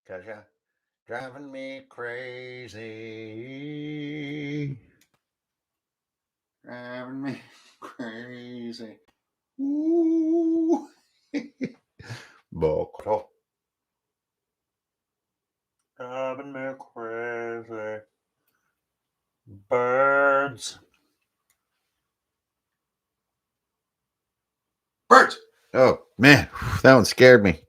'Cause you're driving me crazy. Driving me crazy. Ooh. Bocro. Driving me crazy. Birds. Birds. Oh man, that one scared me.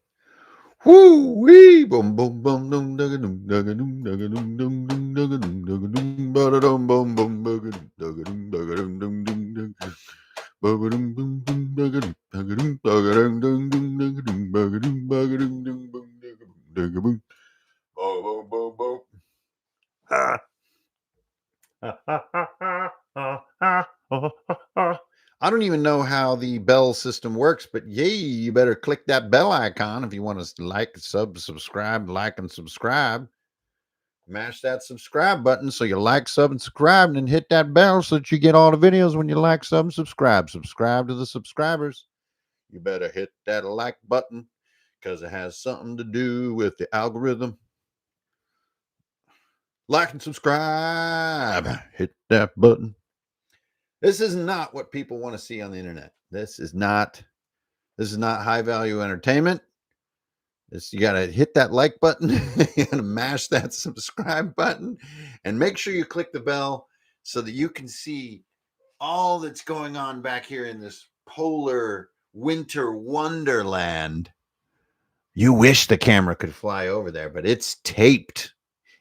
Woo wee boom boom boom dum dugga dum dugga dum dugga dum dum dum dugga dum dugga dum bada dum boom boom bugga dum dugga dum dugga dum dum dum dum bugga dum boom boom bugga dum dugga dum bugga dum dum dum dugga dum bugga dum bugga dum dum boom dugga boom dugga boom boom boom boom boom. Ha. I don't even know how the bell system works, but yay, you better click that bell icon if you want to like, subscribe, like, and subscribe. Mash that subscribe button so you like, sub, and subscribe, and then hit that bell so that you get all the videos when you like, sub, and subscribe. Subscribe to the subscribers. You better hit that like button because it has something to do with the algorithm. Like and subscribe. Hit that button. This is not what people want to see on the internet. This is not high value entertainment. You got to hit that like button. You got to mash that subscribe button and make sure you click the bell so that you can see all that's going on back here in this polar winter wonderland. You wish the camera could fly over there, but it's taped.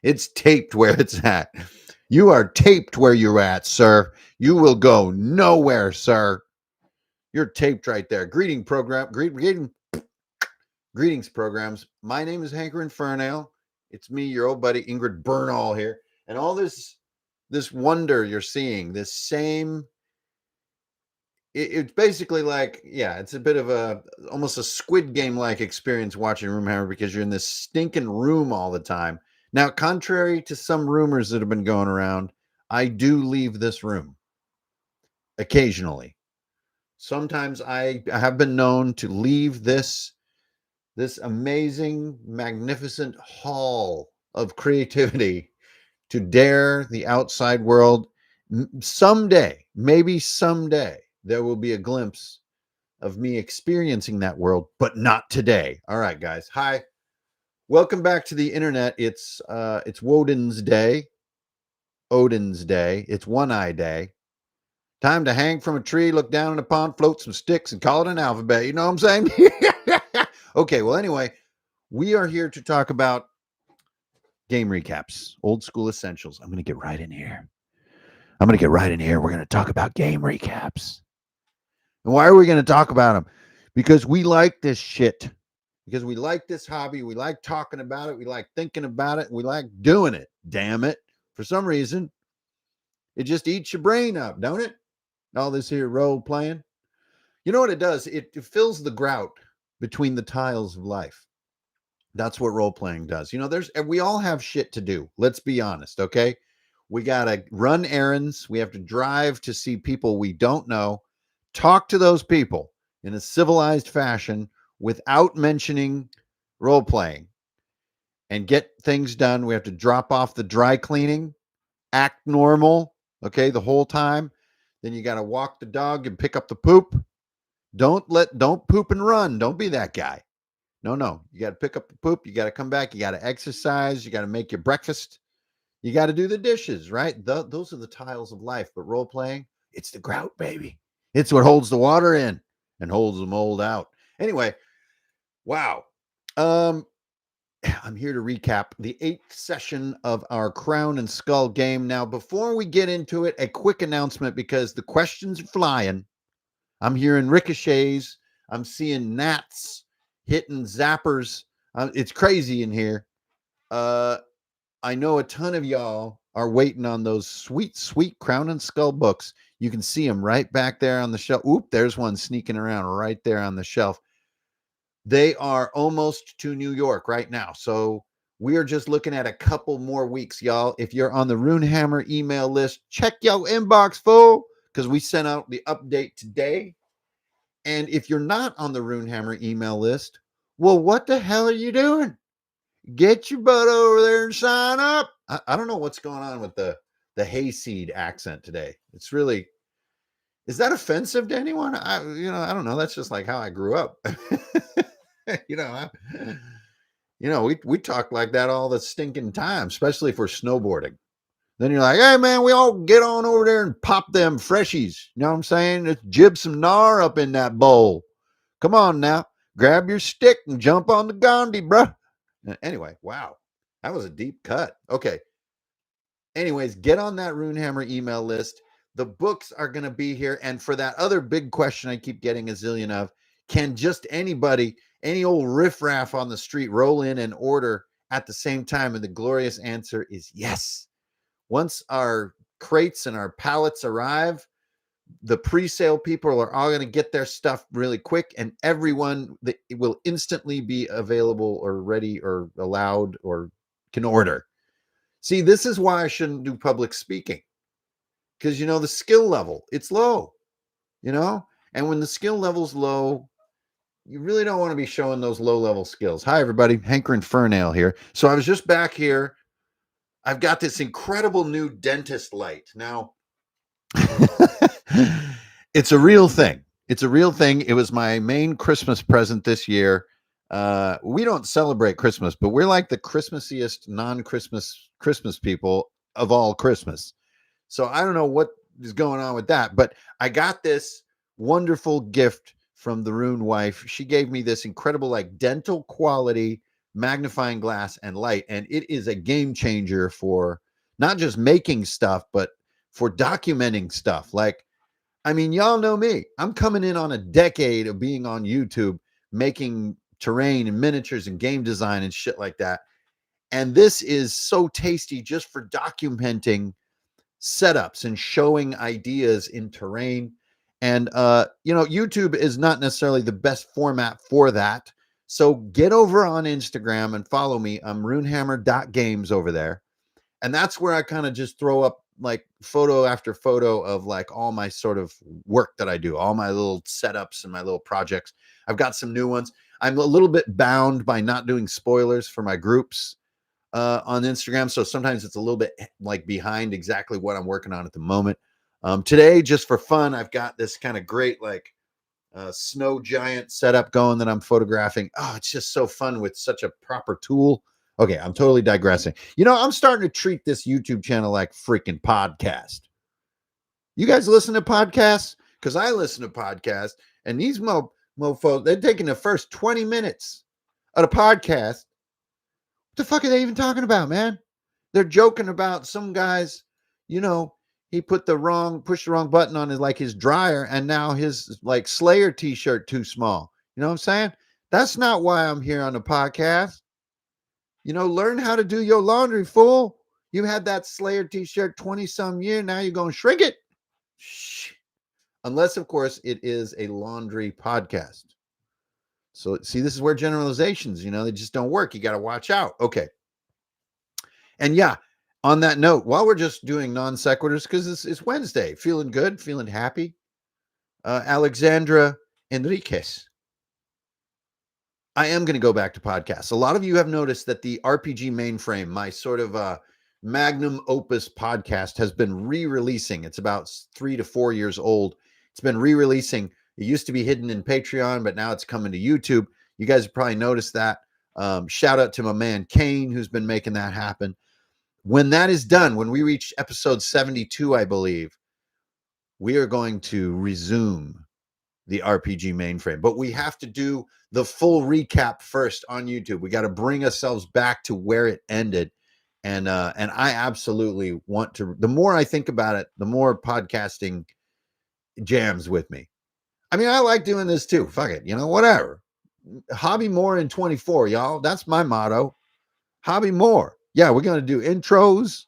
It's taped where it's at. You are taped where you're at, sir. You will go nowhere, sir. You're taped right there. Greetings, programs. My name is Hanker Infernale. It's me, your old buddy Ingrid Bernal here. And all this wonder you're seeing, this same, it's basically like, yeah, it's a bit of almost a Squid Game-like experience watching Runehammer because you're in this stinking room all the time. Now, contrary to some rumors that have been going around, I do leave this room occasionally. Sometimes I have been known to leave this amazing, magnificent hall of creativity to dare the outside world. Someday, maybe someday, there will be a glimpse of me experiencing that world, but not today. All right, guys. Hi. Welcome back to the internet. It's Woden's Day. Odin's Day. It's One-Eye Day. Time to hang from a tree, look down in a pond, float some sticks, and call it an alphabet. You know what I'm saying? Okay, well, anyway, we are here to talk about game recaps, old school essentials. I'm going to get right in here. We're going to talk about game recaps. And why are we going to talk about them? Because we like this shit. Because we like this hobby. We like talking about it. We like thinking about it. We like doing it. Damn it. For some reason, it just eats your brain up, don't it? All this here role playing. You know what it does? It fills the grout between the tiles of life. That's what role playing does. You know, we all have shit to do. Let's be honest, okay? We got to run errands. We have to drive to see people we don't know, talk to those people in a civilized fashion without mentioning role playing and get things done. We have to drop off the dry cleaning, act normal, okay, the whole time. Then you got to walk the dog and pick up the poop. Don't poop and run. Don't be that guy. No. You got to pick up the poop. You got to come back. You got to exercise. You got to make your breakfast. You got to do the dishes, right? Those are the tiles of life. But role playing, it's the grout, baby. It's what holds the water in and holds the mold out. Anyway, wow. I'm here to recap the 8th session of our Crown and Skull game. Now, before we get into it, a quick announcement because the questions are flying. I'm hearing ricochets. I'm seeing gnats hitting zappers. It's crazy in here. I know a ton of y'all are waiting on those sweet, sweet Crown and Skull books. You can see them right back there on the shelf. Oop, there's one sneaking around right there on the shelf. They are almost to New York right now. So we are just looking at a couple more weeks, y'all. If you're on the Runehammer email list, check your inbox, fool, because we sent out the update today. And if you're not on the Runehammer email list, well, what the hell are you doing? Get your butt over there and sign up. I don't know what's going on with the hayseed accent today. It's really, is that offensive to anyone? I don't know. That's just like how I grew up. you know, I, we talk like that all the stinking time, especially if we're snowboarding. Then you're like, hey man, we all get on over there and pop them freshies. You know what I'm saying? Let's jib some gnar up in that bowl. Come on now, grab your stick and jump on the Gandhi, bruh. Anyway, wow, that was a deep cut. Okay. Anyways, get on that Runehammer email list. The books are going to be here. And for that other big question I keep getting a zillion of, can just anybody, any old riffraff on the street, roll in and order at the same time? And the glorious answer is yes. Once our crates and our pallets arrive, the pre-sale people are all going to get their stuff really quick, and everyone that will instantly be available or ready or allowed or can order. See, this is why I shouldn't do public speaking, because the skill level, it's low, and when the skill level's low, you really don't want to be showing those low level skills. Hi everybody, Hankering Furnail here. So I was just back here. I've got this incredible new dentist light. Now, it's a real thing. It's a real thing. It was my main Christmas present this year. We don't celebrate Christmas, but we're like the Christmassiest non-Christmas people of all Christmas. So I don't know what is going on with that, but I got this wonderful gift from the Rune wife. She gave me this incredible, like, dental quality magnifying glass and light, and it is a game changer for not just making stuff, but for documenting stuff. Like, I mean, y'all know me. I'm coming in on a decade of being on YouTube, making terrain and miniatures and game design and shit like that. And this is so tasty just for documenting setups and showing ideas in terrain. And YouTube is not necessarily the best format for that. So get over on Instagram and follow me. I'm runehammer.games over there. And that's where I kind of just throw up like photo after photo of like all my sort of work that I do, all my little setups and my little projects. I've got some new ones. I'm a little bit bound by not doing spoilers for my groups on Instagram. So sometimes it's a little bit like behind exactly what I'm working on at the moment. Today, just for fun, I've got this kind of great like snow giant setup going that I'm photographing. Oh, it's just so fun with such a proper tool. Okay, I'm totally digressing. I'm starting to treat this YouTube channel like freaking podcast. You guys listen to podcasts? Because I listen to podcasts, and these mofos, they're taking the first 20 minutes of the podcast. What the fuck are they even talking about, man? They're joking about some guys, he pushed the wrong button on his dryer, and now his like Slayer t-shirt too small. You know what I'm saying? That's not why I'm here on the podcast. Learn how to do your laundry, fool. You had that Slayer t-shirt 20 some year. Now you're going to shrink it. Shh. Unless, of course, it is a laundry podcast. So see, this is where generalizations, they just don't work. You got to watch out. Okay. And yeah, on that note, while we're just doing non sequiturs, because it's Wednesday, feeling good, feeling happy. Alexandra Enriquez. I am going to go back to podcasts. A lot of you have noticed that the RPG Mainframe, my sort of magnum opus podcast, has been re-releasing. It's about 3 to 4 years old. It's been re-releasing. It used to be hidden in Patreon, but now it's coming to YouTube. You guys have probably noticed that. Shout out to my man Kane, who's been making that happen. When that is done, when we reach episode 72, I believe, we are going to resume the RPG Mainframe, but we have to do the full recap first on YouTube. We got to bring ourselves back to where it ended. And I absolutely want to, the more I think about it, the more podcasting jams with me. I mean, I like doing this too. Fuck it. Whatever. Hobby more in 24, y'all. That's my motto. Hobby more. Yeah, we're going to do intros.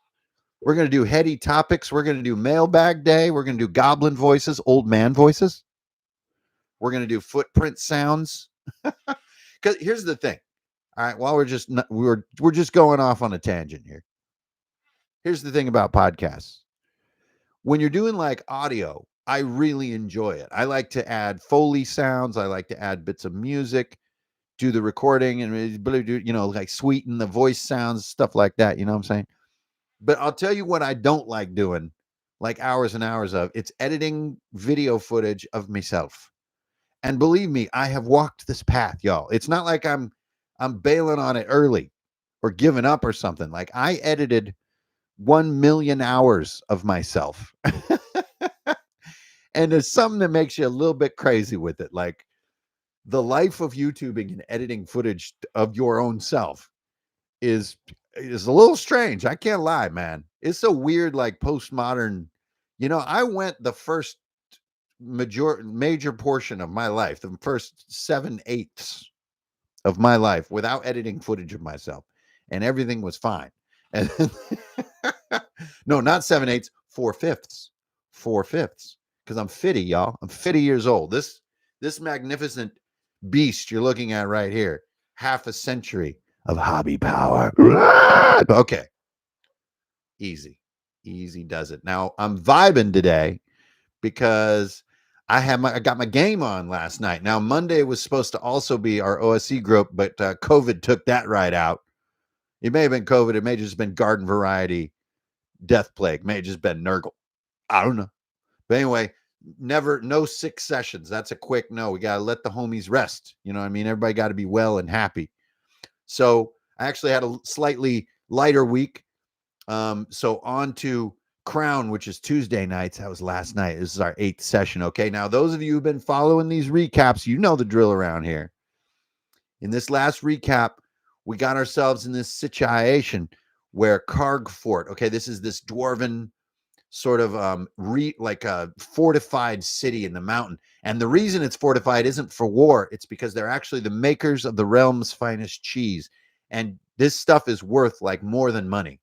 We're going to do heady topics. We're going to do mailbag day. We're going to do goblin voices, old man voices. We're going to do footprint sounds. Because here's the thing. All right, while we're just going off on a tangent here. Here's the thing about podcasts. When you're doing like audio, I really enjoy it. I like to add Foley sounds. I like to add bits of music. do the recording and like sweeten the voice sounds, stuff like that. You know what I'm saying? But I'll tell you what I don't like doing, like hours and hours of. It's editing video footage of myself. And believe me, I have walked this path, y'all. It's not like I'm bailing on it early or giving up or something. Like I edited 1 million hours of myself. And there's something that makes you a little bit crazy with it. Like the life of YouTubing and editing footage of your own self is a little strange. I can't lie, man. It's a weird, like postmodern. I went the first major portion of my life, the first 7/8 of my life without editing footage of myself, and everything was fine. And no, not 7/8, 4/5, 4/5, because I'm 50, y'all. I'm 50 years old. This magnificent beast you're looking at right here, half a century of hobby power. Okay, easy does it. Now I'm vibing today because I got my game on last night. Now Monday was supposed to also be our OSC group, but COVID took that right out. It may have been COVID. It may have just been garden variety death plague. May have just been Nurgle. I don't know. But anyway, no 6 sessions. That's a quick no. We got to let the homies rest. You know what I mean? Everybody got to be well and happy. So I actually had a slightly lighter week. So on to Crown, which is Tuesday nights. That was last night. This is our 8th session. Okay. Now, those of you who've been following these recaps, you know the drill around here. In this last recap, we got ourselves in this situation where Kargfort, okay, this is this dwarven sort of like a fortified city in the mountain. And the reason it's fortified isn't for war. It's because they're actually the makers of the realm's finest cheese. And this stuff is worth like more than money.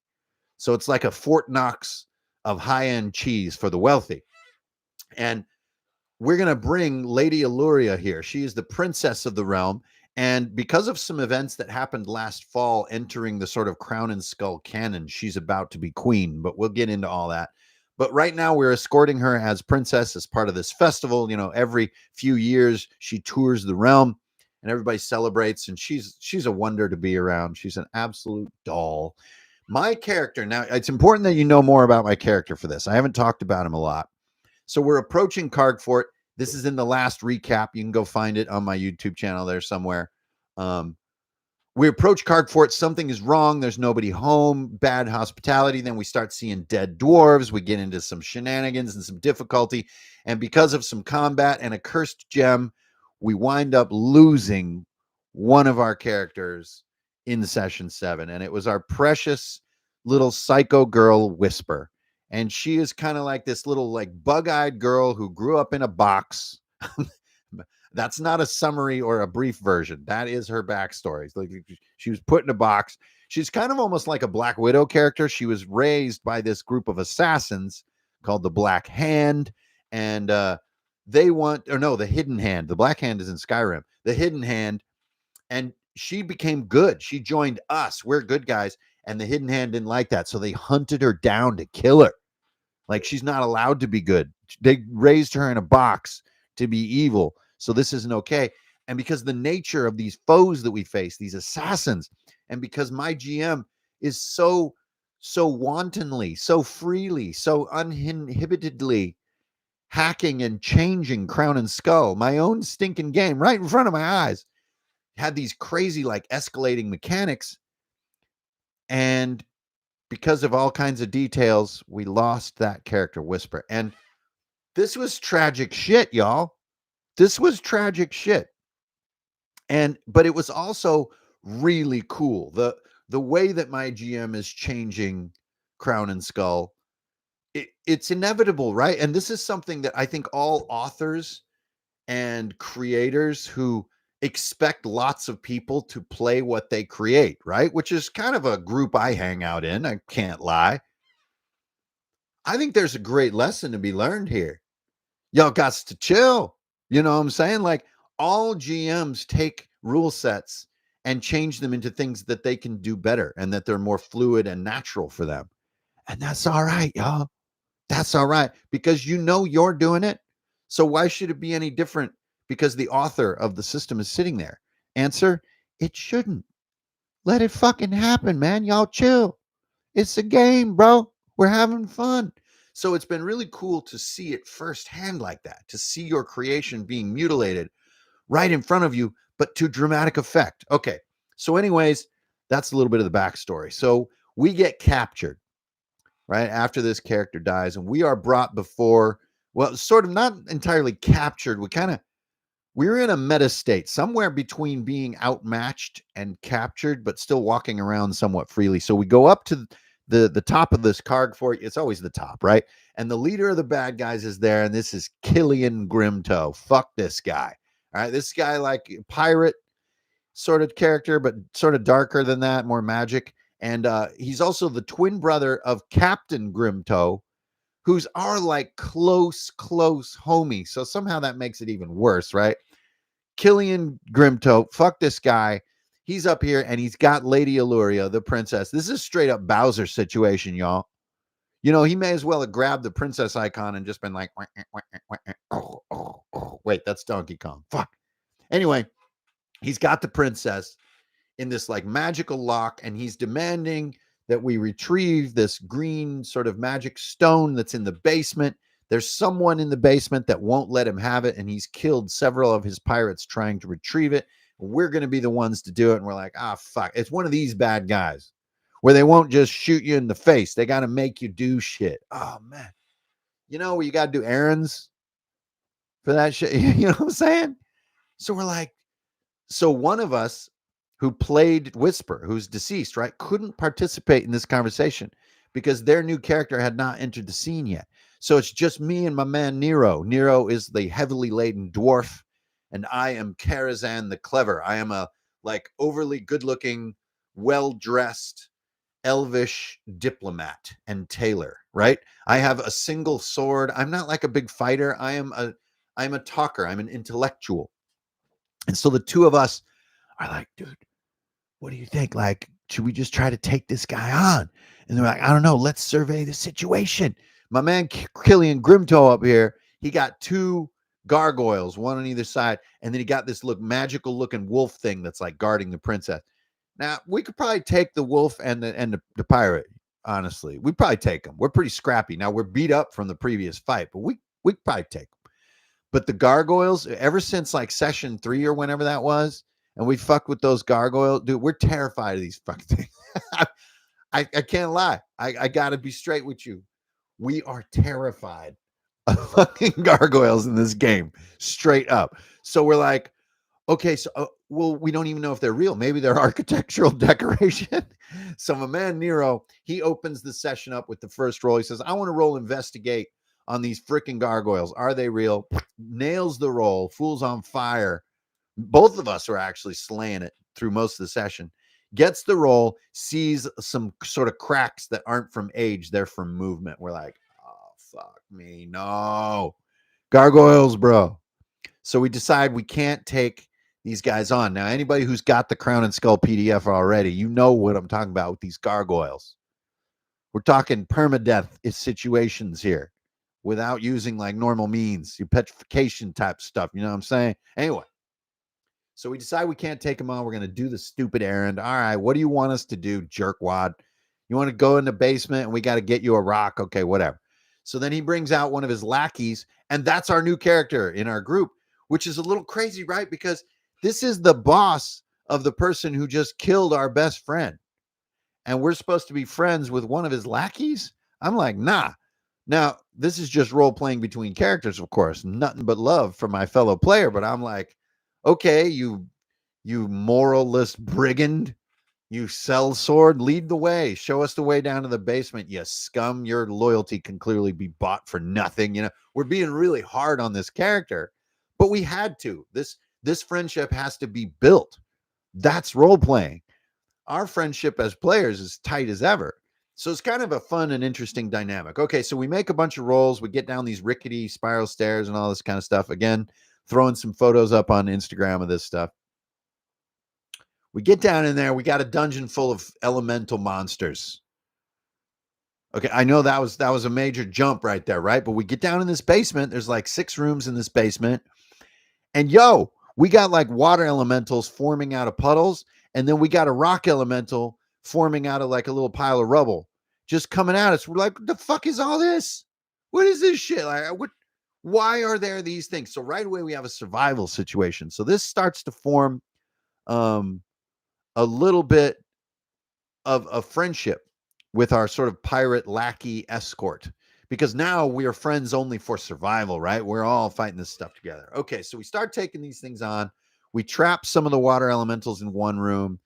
So it's like a Fort Knox of high-end cheese for the wealthy. And we're going to bring Lady Illuria here. She is the princess of the realm. And because of some events that happened last fall, entering the sort of Crown and Skull canon, she's about to be queen. But we'll get into all that. But right now, we're escorting her as princess as part of this festival. Every few years, she tours the realm and everybody celebrates. And she's a wonder to be around. She's an absolute doll. My character, now, it's important that you know more about my character for this. I haven't talked about him a lot. So we're approaching Kargfort. This is in the last recap. You can go find it on my YouTube channel there somewhere. We approach Kargfort. Something is wrong. There's nobody home. Bad hospitality. Then we start seeing dead dwarves. We get into some shenanigans and some difficulty. And because of some combat and a cursed gem, we wind up losing one of our characters in session 7. And it was our precious little psycho girl, Whisper. And she is kind of like this little like bug-eyed girl who grew up in a box. That's not a summary or a brief version. That is her backstory. Like she was put in a box. She's kind of almost like a Black Widow character. She was raised by this group of assassins called the Black Hand. And the Hidden Hand. The Black Hand is in Skyrim. The Hidden Hand. And she became good. She joined us. We're good guys. And the Hidden Hand didn't like that. So they hunted her down to kill her. Like she's not allowed to be good. They raised her in a box to be evil. So this isn't okay. And because the nature of these foes that we face, these assassins, and because my GM is so wantonly, so freely, so uninhibitedly hacking and changing Crown and Skull, my own stinking game right in front of my eyes, had these crazy like escalating mechanics. And because of all kinds of details, we lost that character, Whisper. And this was tragic shit, y'all. This was tragic shit. But it was also really cool. The way that my GM is changing Crown and Skull, it's inevitable, right? And this is something that I think all authors and creators who expect lots of people to play what they create, right? Which is kind of a group I hang out in. I can't lie. I think there's a great lesson to be learned here. Y'all got to chill. You know what I'm saying? Like all GMs take rule sets and change them into things that they can do better and that they're more fluid and natural for them. And that's all right, y'all. That's all right because you're doing it. So why should it be any different? Because the author of the system is sitting there Answer, it shouldn't. Let it fucking happen, man. Y'all chill. It's a game, bro. We're having fun. So it's been really cool to see it firsthand like that, to see your creation being mutilated right in front of you, but to dramatic effect. Okay. So, anyways, that's a little bit of the backstory. So we get captured right after this character dies, and we are brought before, well, sort of not entirely captured. We're in a meta state, somewhere between being outmatched and captured, but still walking around somewhat freely. So we go up to the top of this card fort. It's always the top, right? And the leader of the bad guys is there, and this is Killian Grimtoe. Fuck this guy. All right, this guy, like pirate sort of character, but sort of darker than that, more magic. And he's also the twin brother of Captain Grimtoe, who's our like close homie. So somehow that makes it even worse, right? Killian Grimtoe, fuck this guy. He's up here and he's got Lady Alluria, the princess. This is a straight up Bowser situation, y'all. You know, he may as well have grabbed the princess icon and just been like, oh. Wait, that's Donkey Kong. Fuck. Anyway, he's got the princess in this like magical lock, and he's demanding that we retrieve this green sort of magic stone that's in the basement. There's someone in the basement that won't let him have it, and he's killed several of his pirates trying to retrieve it. We're going to be the ones to do it. And we're like, fuck. It's one of these bad guys where they won't just shoot you in the face. They got to make you do shit. Oh, man. You know, where you got to do errands for that shit. You know what I'm saying? So we're like, so one of us who played Whisper, who's deceased, right, couldn't participate in this conversation because their new character had not entered the scene yet. So it's just me and my man Nero. Nero is the heavily laden dwarf, and I am Karazhan the clever. I am a like overly good-looking, well-dressed, elvish diplomat and tailor, right? I have a single sword. I'm not like a big fighter. I'm a talker. I'm an intellectual. And so the two of us are like, dude, what do you think? Like, should we just try to take this guy on? And they're like, I don't know. Let's survey the situation. My man Killian Grimtoe up here, he got two gargoyles, one on either side, and then he got this magical looking wolf thing that's like guarding the princess. Now we could probably take the wolf and the pirate. Honestly, we'd probably take them. We're pretty scrappy. Now we're beat up from the previous fight, but we could probably take them. But the gargoyles, ever since like session 3 or whenever that was, and we fucked with those gargoyles, dude, we're terrified of these fucking things. I can't lie. I got to be straight with you. We are terrified of fucking gargoyles in this game, straight up. So we're like, okay, so, well, we don't even know if they're real. Maybe they're architectural decoration. So my man Nero, he opens the session up with the first roll. He says, I want to roll investigate on these freaking gargoyles. Are they real? Nails the roll. Fool's on fire. Both of us are actually slaying it through most of the session. Gets the roll, sees some sort of cracks that aren't from age. They're from movement. We're like, oh, fuck me. No. Gargoyles, bro. So we decide we can't take these guys on. Now, anybody who's got the Crown and Skull PDF already, you know what I'm talking about with these gargoyles. We're talking permadeath situations here without using like normal means, your petrification type stuff. You know what I'm saying? Anyway, so we decide we can't take them on. We're going to do the stupid errand. All right, what do you want us to do, jerkwad? You want to go in the basement and we got to get you a rock? Okay, whatever. So then he brings out one of his lackeys, and that's our new character in our group, which is a little crazy, right? Because this is the boss of the person who just killed our best friend. And we're supposed to be friends with one of his lackeys? I'm like, nah. Now, this is just role playing between characters, of course, nothing but love for my fellow player. But I'm like, okay, you moralless brigand, you sell sword, lead the way, show us the way down to the basement, you scum. Your loyalty can clearly be bought for nothing. You know, we're being really hard on this character, but we had to. This friendship has to be built. That's role playing. Our friendship as players is tight as ever. So it's kind of a fun and interesting dynamic. Okay, so we make a bunch of rolls. We get down these rickety spiral stairs and all this kind of stuff. Again, throwing some photos up on Instagram of this stuff. We get down in there. We got a dungeon full of elemental monsters. Okay, I know that was a major jump right there, right? But we get down in this basement. There's like 6 rooms in this basement. And yo, We got like water elementals forming out of puddles, and then we got a rock elemental forming out of like a little pile of rubble, just coming at us. We're like, what the fuck is all this? What is this shit? Like, what? Why are there these things? So right away we have a survival situation. So this starts to form um, a little bit of a friendship with our sort of pirate lackey escort, because now we are friends only for survival, right? We're all fighting this stuff together. Okay, so we start taking these things on. We trap some of the water elementals in one room,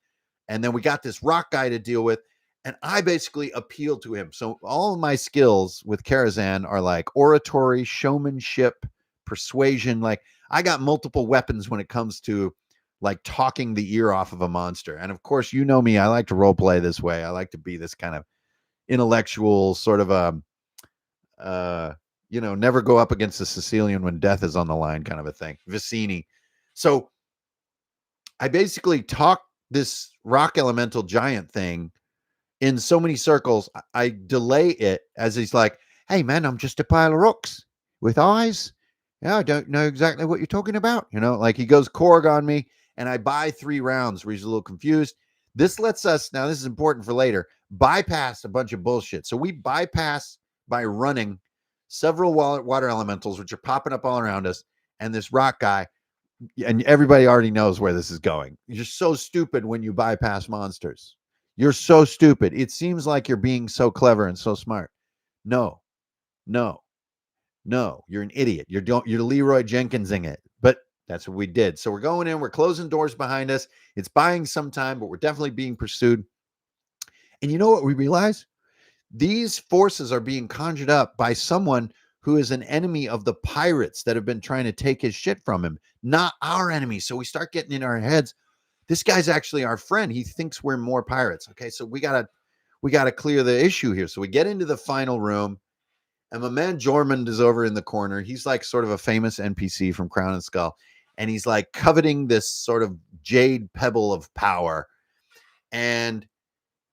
and then we got this rock guy to deal with. And I basically appealed to him. So all of my skills with Karazhan are like oratory, showmanship, persuasion. Like I got multiple weapons when it comes to like talking the ear off of a monster. And of course, you know me, I like to role play this way. I like to be this kind of intellectual sort of never go up against a Sicilian when death is on the line kind of a thing. Vicini. So I basically talk this rock elemental giant thing in so many circles. I delay it as he's like, hey man, I'm just a pile of rocks with eyes. Yeah, I don't know exactly what you're talking about. Like he goes Korg on me, and I buy 3 rounds where he's a little confused. This lets us, now this is important for later, bypass a bunch of bullshit. So we bypass by running several water elementals, which are popping up all around us, and this rock guy, and everybody already knows where this is going. You're so stupid when you bypass monsters. You're so stupid. It seems like you're being so clever and so smart. No, no, no. You're an idiot. You're Leroy Jenkinsing it. But that's what we did. So we're going in. We're closing doors behind us. It's buying some time, but we're definitely being pursued. And you know what we realize? These forces are being conjured up by someone who is an enemy of the pirates that have been trying to take his shit from him, not our enemy. So we start getting in our heads, this guy's actually our friend. He thinks we're more pirates. Okay, so we gotta clear the issue here. So we get into the final room, and my man Jormund is over in the corner. He's like sort of a famous NPC from Crown and Skull, and he's like coveting this sort of jade pebble of power. And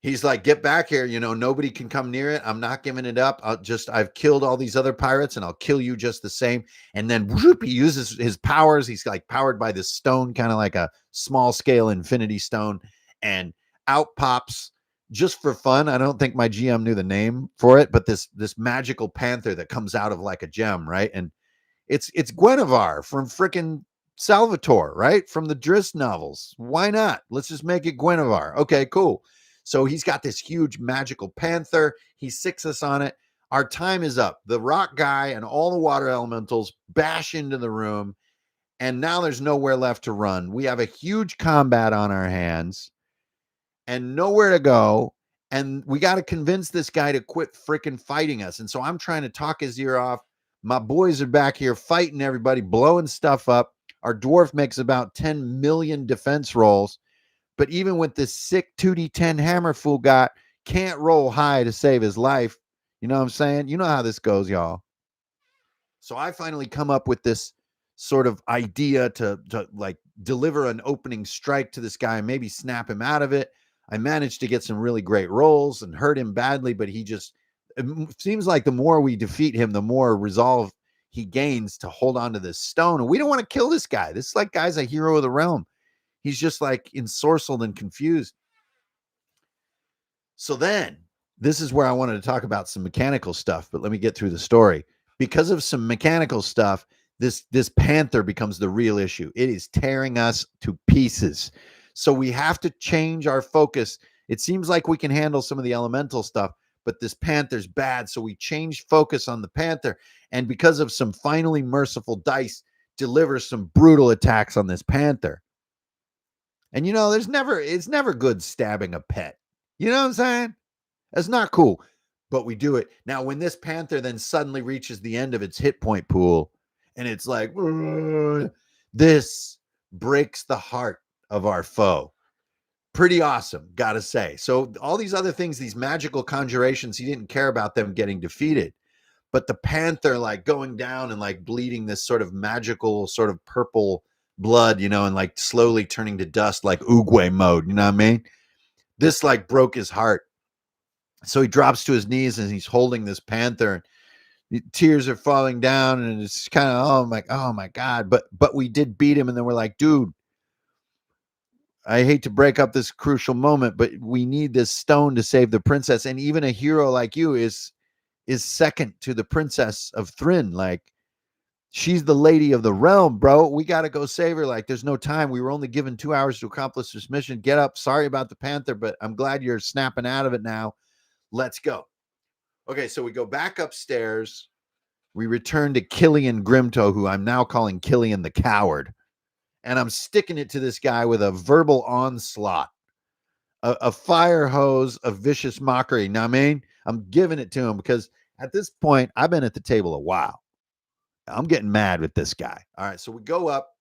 he's like, get back here. Nobody can come near it. I'm not giving it up. I've killed all these other pirates, and I'll kill you just the same. And then whoop, he uses his powers. He's like powered by this stone, kind of like a small scale infinity stone. And out pops, just for fun, I don't think my GM knew the name for it, but this magical panther that comes out of like a gem, right? And it's Guinevere from freaking Salvatore, right? From the Driss novels. Why not? Let's just make it Guinevere. Okay, cool. So he's got this huge magical panther. He sicks us on it. Our time is up. The rock guy and all the water elementals bash into the room, and now there's nowhere left to run. We have a huge combat on our hands and nowhere to go. And we got to convince this guy to quit freaking fighting us. And so I'm trying to talk his ear off. My boys are back here fighting everybody, blowing stuff up. Our dwarf makes about 10 million defense rolls. But even with this sick 2d10 hammer fool got, can't roll high to save his life. You know what I'm saying? You know how this goes, y'all. So I finally come up with this sort of idea to like deliver an opening strike to this guy and maybe snap him out of it. I managed to get some really great rolls and hurt him badly, but it seems like the more we defeat him, the more resolve he gains to hold on to this stone. And we don't want to kill this guy. This like guy's a hero of the realm. He's just like ensorcelled and confused. So then this is where I wanted to talk about some mechanical stuff, but let me get through the story. Because of some mechanical stuff, this panther becomes the real issue. It is tearing us to pieces. So we have to change our focus. It seems like we can handle some of the elemental stuff, but this panther's bad. So we change focus on the panther. And because of some finally merciful dice, deliver some brutal attacks on this panther. And it's never good stabbing a pet. You know what I'm saying? That's not cool. But we do it. Now, when this panther then suddenly reaches the end of its hit point pool, and it's like, this breaks the heart of our foe. Pretty awesome, gotta say. So all these other things, these magical conjurations, he didn't care about them getting defeated. But the panther like going down and like bleeding this sort of magical sort of purple blood, and like slowly turning to dust, like Oogway mode, you know what I mean? This like broke his heart. So he drops to his knees and he's holding this panther. tears are falling down, and it's kind of, oh my God. But we did beat him, and then we're like, dude, I hate to break up this crucial moment, but we need this stone to save the princess. And even a hero like you is second to the princess of Thrin. Like, she's the lady of the realm, bro. We got to go save her. Like, there's no time. We were only given 2 hours to accomplish this mission. Get up. Sorry about the panther, but I'm glad you're snapping out of it now. Let's go. Okay, so we go back upstairs. We return to Killian Grimto, who I'm now calling Killian the Coward. And I'm sticking it to this guy with a verbal onslaught, a fire hose of vicious mockery. Now, I mean, I'm giving it to him because at this point, I've been at the table a while. I'm getting mad with this guy. All right, so we go up.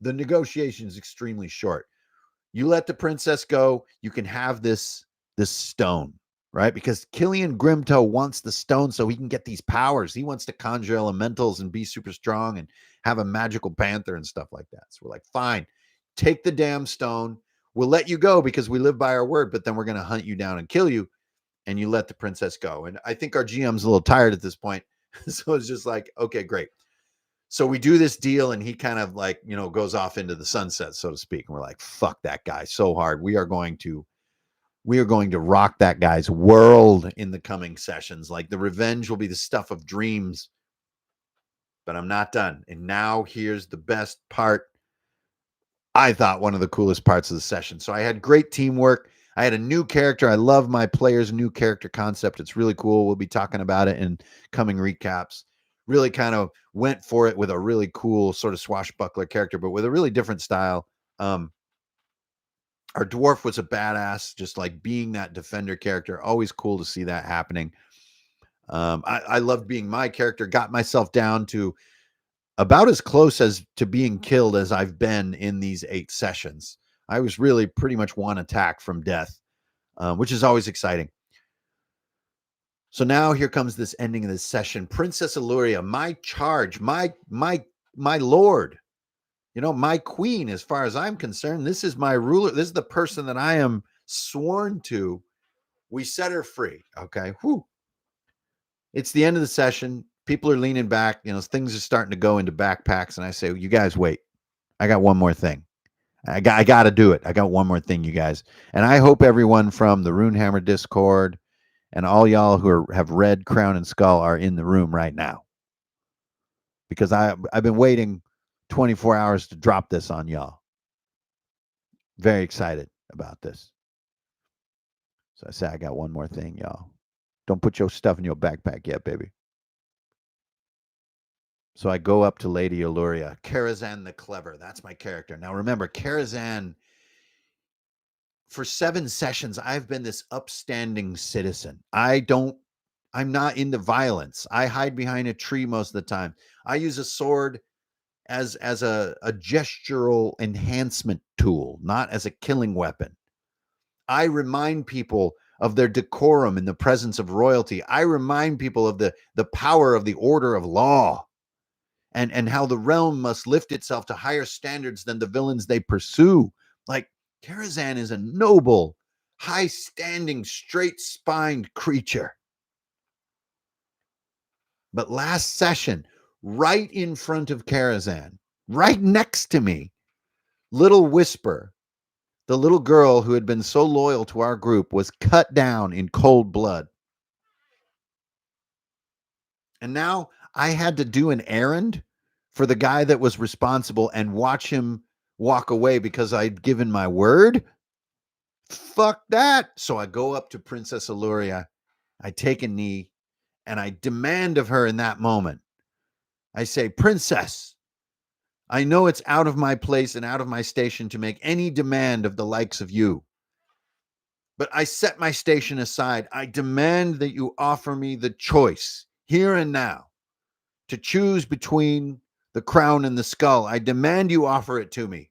The negotiation is extremely short. You let the princess go, you can have this stone, right? Because Killian Grimto wants the stone so he can get these powers. He wants to conjure elementals and be super strong and have a magical panther and stuff like that. So we're like, fine, take the damn stone. We'll let you go because we live by our word, but then we're going to hunt you down and kill you. And you let the princess go. And I think our GM's a little tired at this point. So it's just like, okay, great. So we do this deal, and he kind of like, goes off into the sunset, so to speak. And we're like, fuck that guy so hard. We are going to rock that guy's world in the coming sessions. Like, the revenge will be the stuff of dreams. But I'm not done. And now here's the best part. I thought one of the coolest parts of the session. So I had great teamwork. I had a new character. I love my players' new character concept. It's really cool. We'll be talking about it in coming recaps. Really kind of went for it with a really cool sort of swashbuckler character, but with a really different style. Our dwarf was a badass, just like being that defender character. Always cool to see that happening. I loved being my character. Got myself down to about as close as to being killed as I've been in these 8 sessions. I was really pretty much one attack from death, which is always exciting. So now here comes this ending of this session. Princess Illuria, my charge, my lord, my queen, as far as I'm concerned. This is my ruler. This is the person that I am sworn to. We set her free. Okay. Whew. It's the end of the session. People are leaning back. Things are starting to go into backpacks. And I say, you guys wait. I got one more thing. I got to do it. I got one more thing, you guys. And I hope everyone from the Runehammer Discord and all y'all who have read Crown and Skull are in the room right now, because I've been waiting 24 hours to drop this on y'all. Very excited about this. So I say, I got one more thing, y'all. Don't put your stuff in your backpack yet, baby. So I go up to Lady Illuria, Karazhan the Clever. That's my character. Now remember, Karazhan, for 7 sessions, I've been this upstanding citizen. I'm not into violence. I hide behind a tree most of the time. I use a sword as a gestural enhancement tool, not as a killing weapon. I remind people of their decorum in the presence of royalty. I remind people of the power of the order of law, and how the realm must lift itself to higher standards than the villains they pursue. Like, Karazhan is a noble, high-standing, straight-spined creature. But last session, right in front of Karazhan, right next to me, Little Whisper, the little girl who had been so loyal to our group, was cut down in cold blood. And now I had to do an errand for the guy that was responsible and watch him walk away because I'd given my word. Fuck that. So I go up to Princess Illuria. I take a knee and I demand of her in that moment. I say, Princess, I know it's out of my place and out of my station to make any demand of the likes of you, but I set my station aside. I demand that you offer me the choice here and now to choose between the crown and the skull. I demand you offer it to me.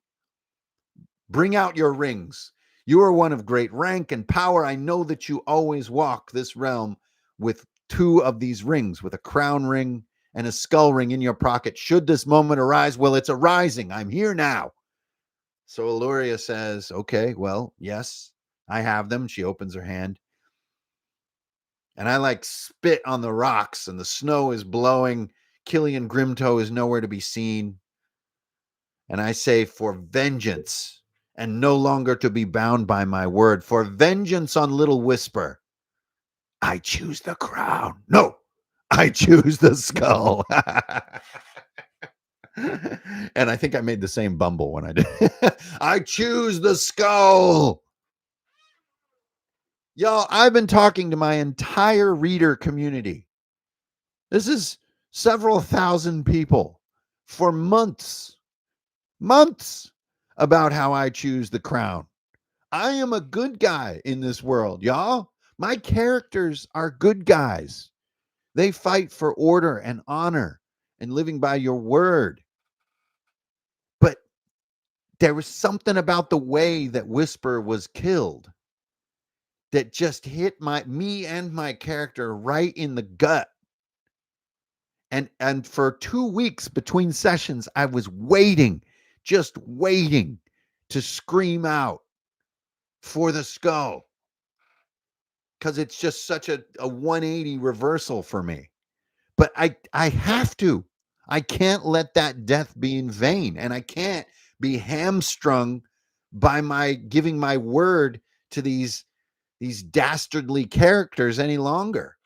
Bring out your rings. You are one of great rank and power. I know that you always walk this realm with 2 of these rings, with a crown ring and a skull ring in your pocket. Should this moment arise, well, it's arising. I'm here now. So Illuria says, okay, well, yes, I have them. She opens her hand. And I like spit on the rocks and the snow is blowing. Killian Grimtoe is nowhere to be seen. And I say, for vengeance, and no longer to be bound by my word, for vengeance on Little Whisper, I choose the crown. No, I choose the skull. And I think I made the same bumble when I did. I choose the skull. Y'all, I've been talking to my entire reader community. This is several thousand people for months about how I choose the crown. I am a good guy in this world, y'all. My characters are good guys. They fight for order and honor and living by your word. But there was something about the way that Whisper was killed that just hit me and my character right in the gut. And for 2 weeks between sessions, I was just waiting to scream out for the skull, because it's just such a 180 reversal for me. But I have to. I can't let that death be in vain, and I can't be hamstrung by my giving my word to these dastardly characters any longer.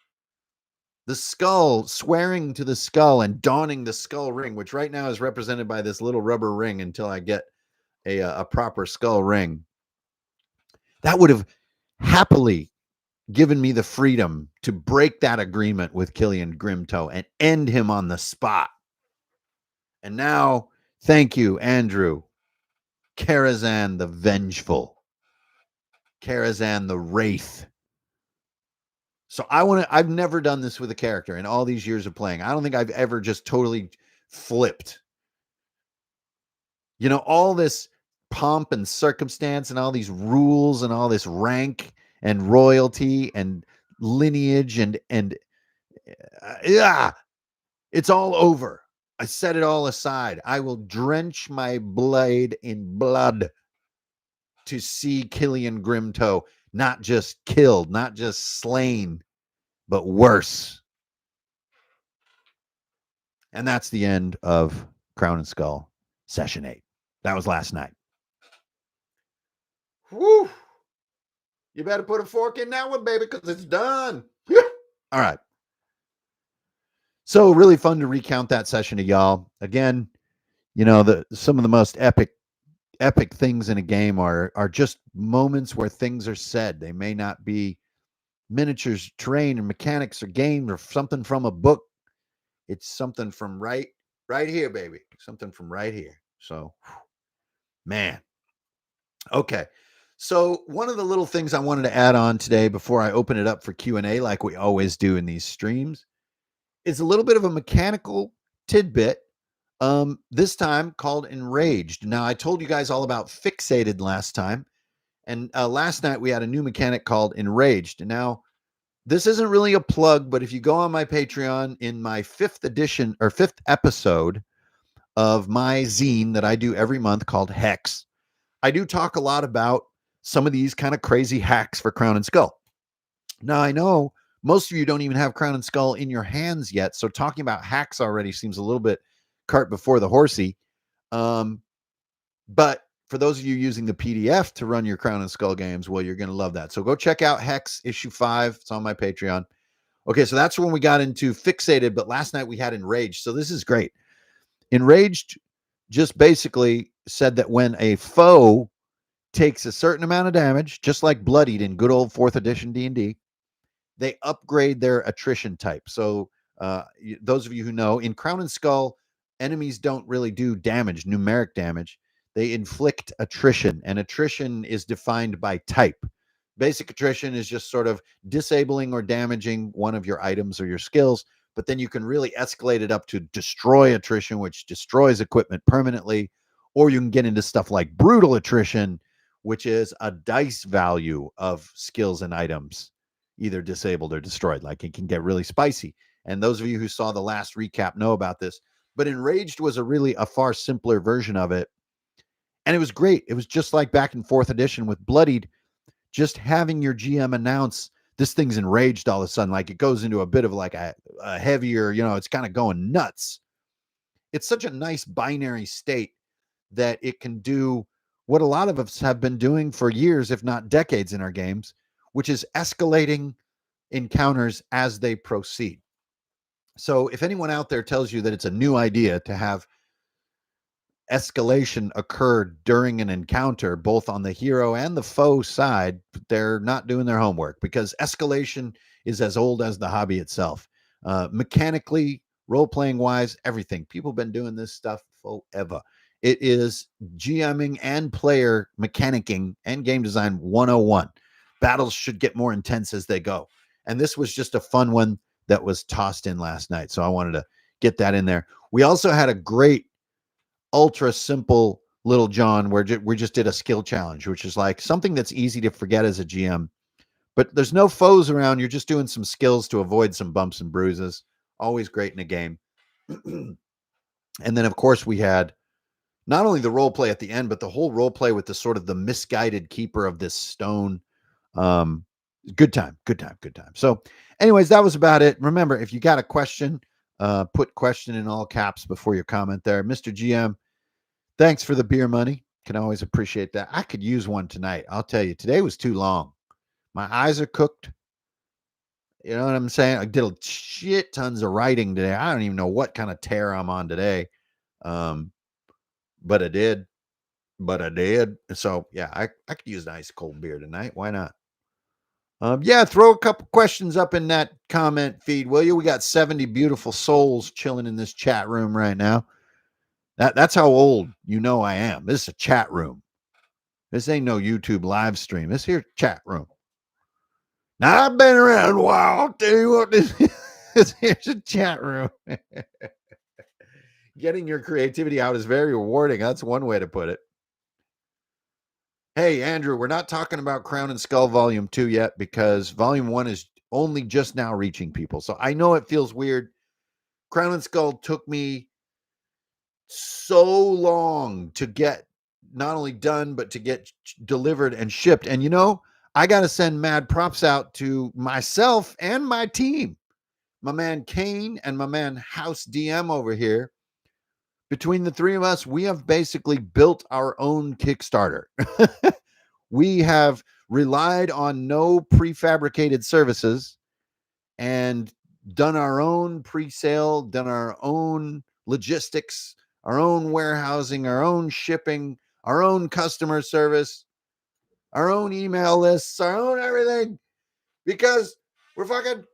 The skull, swearing to the skull and donning the skull ring, which right now is represented by this little rubber ring until I get a proper skull ring. That would have happily given me the freedom to break that agreement with Killian Grimtoe and end him on the spot. And now, thank you, Andrew. Karazhan the Vengeful. Karazhan the Wraith. So I've never done this with a character in all these years of playing. I don't think I've ever just totally flipped. You know, all this pomp and circumstance and all these rules and all this rank and royalty and lineage and yeah, it's all over. I set it all aside. I will drench my blade in blood to see Killian Grimtoe not just killed, not just slain, but worse. And that's the end of Crown and Skull Session 8. That was last night. Woo! You better put a fork in that one, baby, because it's done. All right. So really fun to recount that session to y'all. Again, you know, some of the most epic things in a game are just moments where things are said. They may not be miniatures, terrain, or mechanics, or games, or something from a book. It's something from right here, baby. Something from right here. So, man. Okay. So one of the little things I wanted to add on today before I open it up for Q&A, like we always do in these streams, is a little bit of a mechanical tidbit. This time called Enraged. Now, I told you guys all about Fixated last time. And last night we had a new mechanic called Enraged. Now, this isn't really a plug, but if you go on my Patreon in my 5th episode of my zine that I do every month called Hex, I do talk a lot about some of these kind of crazy hacks for Crown and Skull. Now, I know most of you don't even have Crown and Skull in your hands yet, so talking about hacks already seems a little bit cart before the horsey. But for those of you using the PDF to run your Crown and Skull games, well, you're going to love that. So go check out Hex issue 5. It's on my Patreon. Okay, so that's when we got into Fixated, but last night we had Enraged. So this is great. Enraged just basically said that when a foe takes a certain amount of damage, just like Bloodied in good old 4th edition D&D, they upgrade their attrition type. So those of you who know, in Crown and Skull, enemies don't really do damage, numeric damage. They inflict attrition, and attrition is defined by type. Basic attrition is just sort of disabling or damaging one of your items or your skills, but then you can really escalate it up to destroy attrition, which destroys equipment permanently, or you can get into stuff like brutal attrition, which is a dice value of skills and items, either disabled or destroyed. Like, it can get really spicy. And those of you who saw the last recap know about this. But Enraged was a far simpler version of it. And it was great. It was just like back in 4th edition with Bloodied, just having your GM announce this thing's enraged all of a sudden. Like it goes into a bit of like a heavier, it's kind of going nuts. It's such a nice binary state that it can do what a lot of us have been doing for years, if not decades in our games, which is escalating encounters as they proceed. So if anyone out there tells you that it's a new idea to have escalation occur during an encounter, both on the hero and the foe side, they're not doing their homework, because escalation is as old as the hobby itself. Mechanically, role-playing wise, everything. People have been doing this stuff forever. It is GMing and player mechanicking and game design 101. Battles should get more intense as they go. And this was just a fun one that was tossed in last night. So I wanted to get that in there. We also had a great ultra simple Little John where we just did a skill challenge, which is like something that's easy to forget as a GM, but there's no foes around. You're just doing some skills to avoid some bumps and bruises. Always great in a game. And then of course we had not only the role play at the end, but the whole role play with the sort of the misguided keeper of this stone. Good time. So anyways, that was about it. Remember, if you got a question, put question in all caps before your comment there. Mr. GM, thanks for the beer money. Can always appreciate that. I could use one tonight. I'll tell you, today was too long. My eyes are cooked. You know what I'm saying? I did a shit tons of writing today. I don't even know what kind of tear I'm on today. But I did. So yeah, I could use a nice cold beer tonight. Why not? Yeah, throw a couple questions up in that comment feed, will you? We got 70 beautiful souls chilling in this chat room right now. That's how old I am. This is a chat room. This ain't no YouTube live stream. This here chat room. Now I've been around a while. I'll tell you what, this here's a chat room. Getting your creativity out is very rewarding. That's one way to put it. Hey, Andrew, we're not talking about Crown and Skull Volume 2 yet because Volume 1 is only just now reaching people. So I know it feels weird. Crown and Skull took me so long to get not only done, but to get delivered and shipped. And I got to send mad props out to myself and my team. My man Kane and my man House DM over here. Between the three of us, we have basically built our own Kickstarter. We have relied on no prefabricated services and done our own pre-sale, done our own logistics, our own warehousing, our own shipping, our own customer service, our own email lists, our own everything, because we're fucking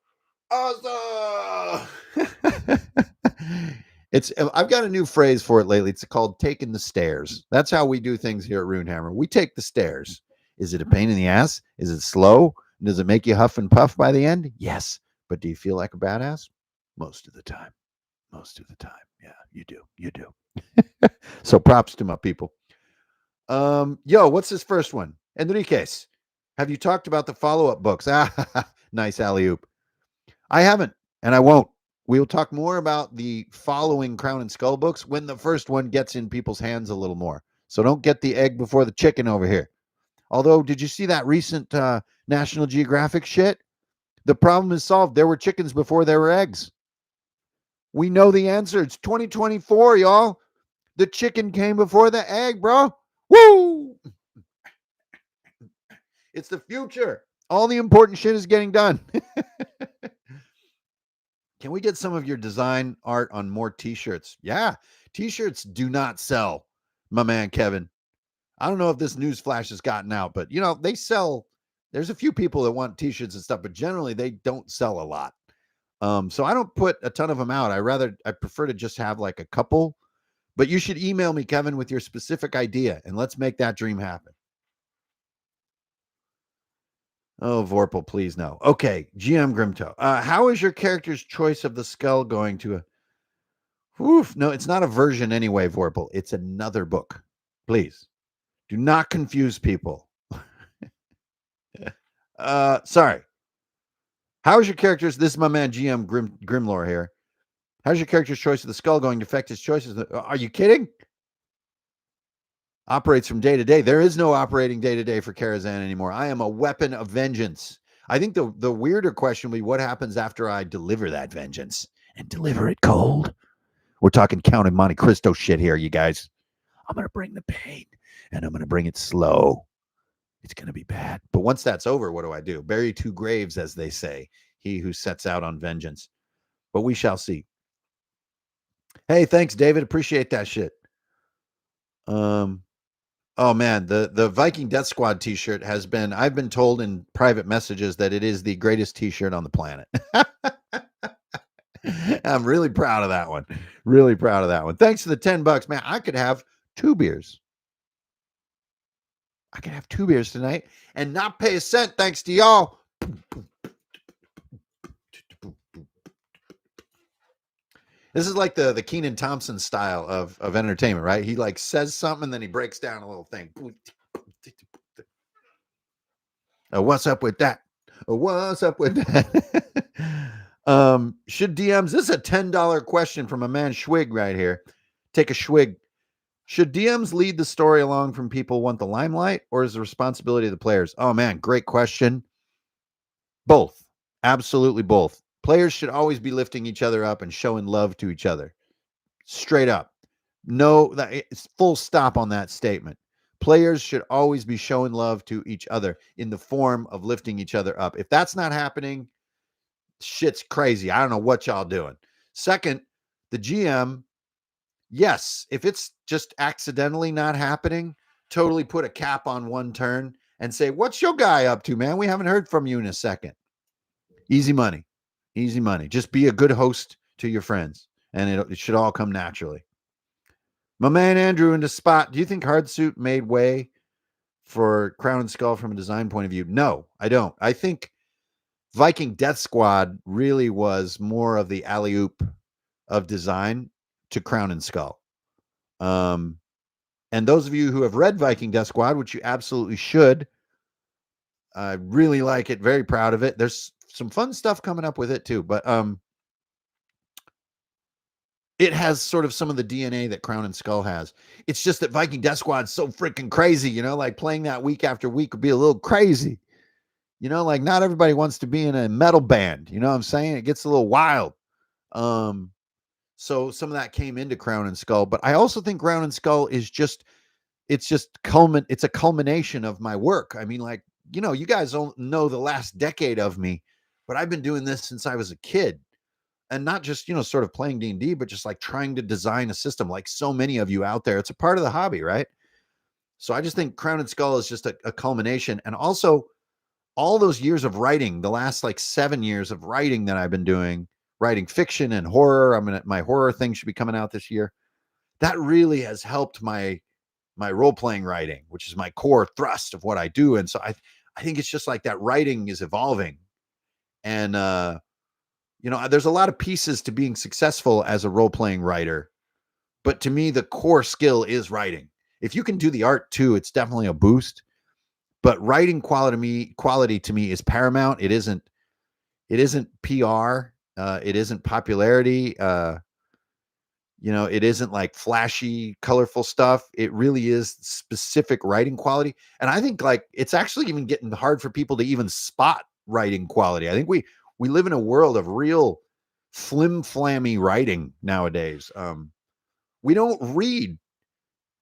awesome. I've got a new phrase for it lately. It's called taking the stairs. That's how we do things here at Runehammer. We take the stairs. Is it a pain in the ass? Is it slow? Does it make you huff and puff by the end? Yes. But do you feel like a badass? Most of the time. Yeah, you do. So props to my people. Yo, what's this first one? Enriquez, have you talked about the follow-up books? Nice alley-oop. I haven't, and I won't. We'll talk more about the following Crown and Skull books when the first one gets in people's hands a little more. So don't get the egg before the chicken over here. Although, did you see that recent National Geographic shit? The problem is solved. There were chickens before there were eggs. We know the answer. It's 2024, y'all. The chicken came before the egg, bro. Woo! It's the future. All the important shit is getting done. Can we get some of your design art on more t-shirts? Yeah, t-shirts do not sell, my man Kevin. I don't know if this news flash has gotten out, but they sell. There's a few people that want t-shirts and stuff, but generally they don't sell a lot. So I don't put a ton of them out. I prefer to just have like a couple, but you should email me, Kevin, with your specific idea and let's make that dream happen. Oh, Vorpal, please no. Okay, GM Grimto. How is your character's choice of the skull going to no, it's not a version anyway, Vorpal. It's another book. Please. Do not confuse people. Sorry. How is your character's, this is my man GM Grimlore here. How's your character's choice of the skull going to affect his choices? Are you kidding? Operates from day to day. There is no operating day to day for Karazhan anymore. I am a weapon of vengeance. I think the weirder question will be what happens after I deliver that vengeance and deliver it cold. We're talking Count of Monte Cristo shit here, you guys. I'm going to bring the pain and I'm going to bring it slow. It's going to be bad. But once that's over, what do I do? Bury two graves, as they say, he who sets out on vengeance. But we shall see. Hey, thanks, David. Appreciate that shit. Oh man, the Viking Death Squad t-shirt has been, I've been told in private messages that it is the greatest t-shirt on the planet. I'm really proud of that one. Really proud of that one. Thanks for the $10, man. I could have 2 beers. I could have 2 beers tonight and not pay a cent thanks to y'all. This is like the Kenan Thompson style of entertainment, right? He like says something and then he breaks down a little thing. What's up with that? What's up with that? Should DMs, this is a $10 question from a man Schwig right here. Take a Schwig. Should DMs lead the story along from people want the limelight, or is the responsibility of the players? Oh man, great question. Both. Absolutely both. Players should always be lifting each other up and showing love to each other. Straight up. No, it's full stop on that statement. Players should always be showing love to each other in the form of lifting each other up. If that's not happening, shit's crazy. I don't know what y'all doing. Second, the GM, yes, if it's just accidentally not happening, totally put a cap on one turn and say, what's your guy up to, man? We haven't heard from you in a second. Easy money. Easy money. Just be a good host to your friends, and it should all come naturally. My man Andrew in the spot. Do you think Hardsuit made way for Crown and Skull from a design point of view? No, I don't. I think Viking Death Squad really was more of the alley-oop of design to Crown and Skull. And those of you who have read Viking Death Squad, which you absolutely should, I really like it. Very proud of it. There's some fun stuff coming up with it too, but it has sort of some of the DNA that Crown and Skull has. It's just that Viking Death Squad is so freaking crazy, you know, like playing that week after week would be a little crazy. You know, like not everybody wants to be in a metal band. You know what I'm saying? It gets a little wild. So some of that came into Crown and Skull, but I also think Crown and Skull is just, it's a culmination of my work. I mean, like, you know, you guys don't know the last decade of me, but I've been doing this since I was a kid. And not just, you know, sort of playing D&D, but just like trying to design a system like so many of you out there. It's a part of the hobby, right? So I just think Crown and Skull is just a culmination. And also all those years of writing, the last like 7 years of writing that I've been doing, writing fiction and horror. My horror thing should be coming out this year. That really has helped my role-playing writing, which is my core thrust of what I do. And so I think it's just like that writing is evolving. And, you know, there's a lot of pieces to being successful as a role-playing writer, but to me, the core skill is writing. If you can do the art too, it's definitely a boost. But writing quality to me is paramount. It isn't PR. It isn't popularity. You know, it isn't like flashy, colorful stuff. It really is specific writing quality. And I think like it's actually even getting hard for people to even spot writing quality. I think we live in a world of real flim-flammy writing nowadays. We don't read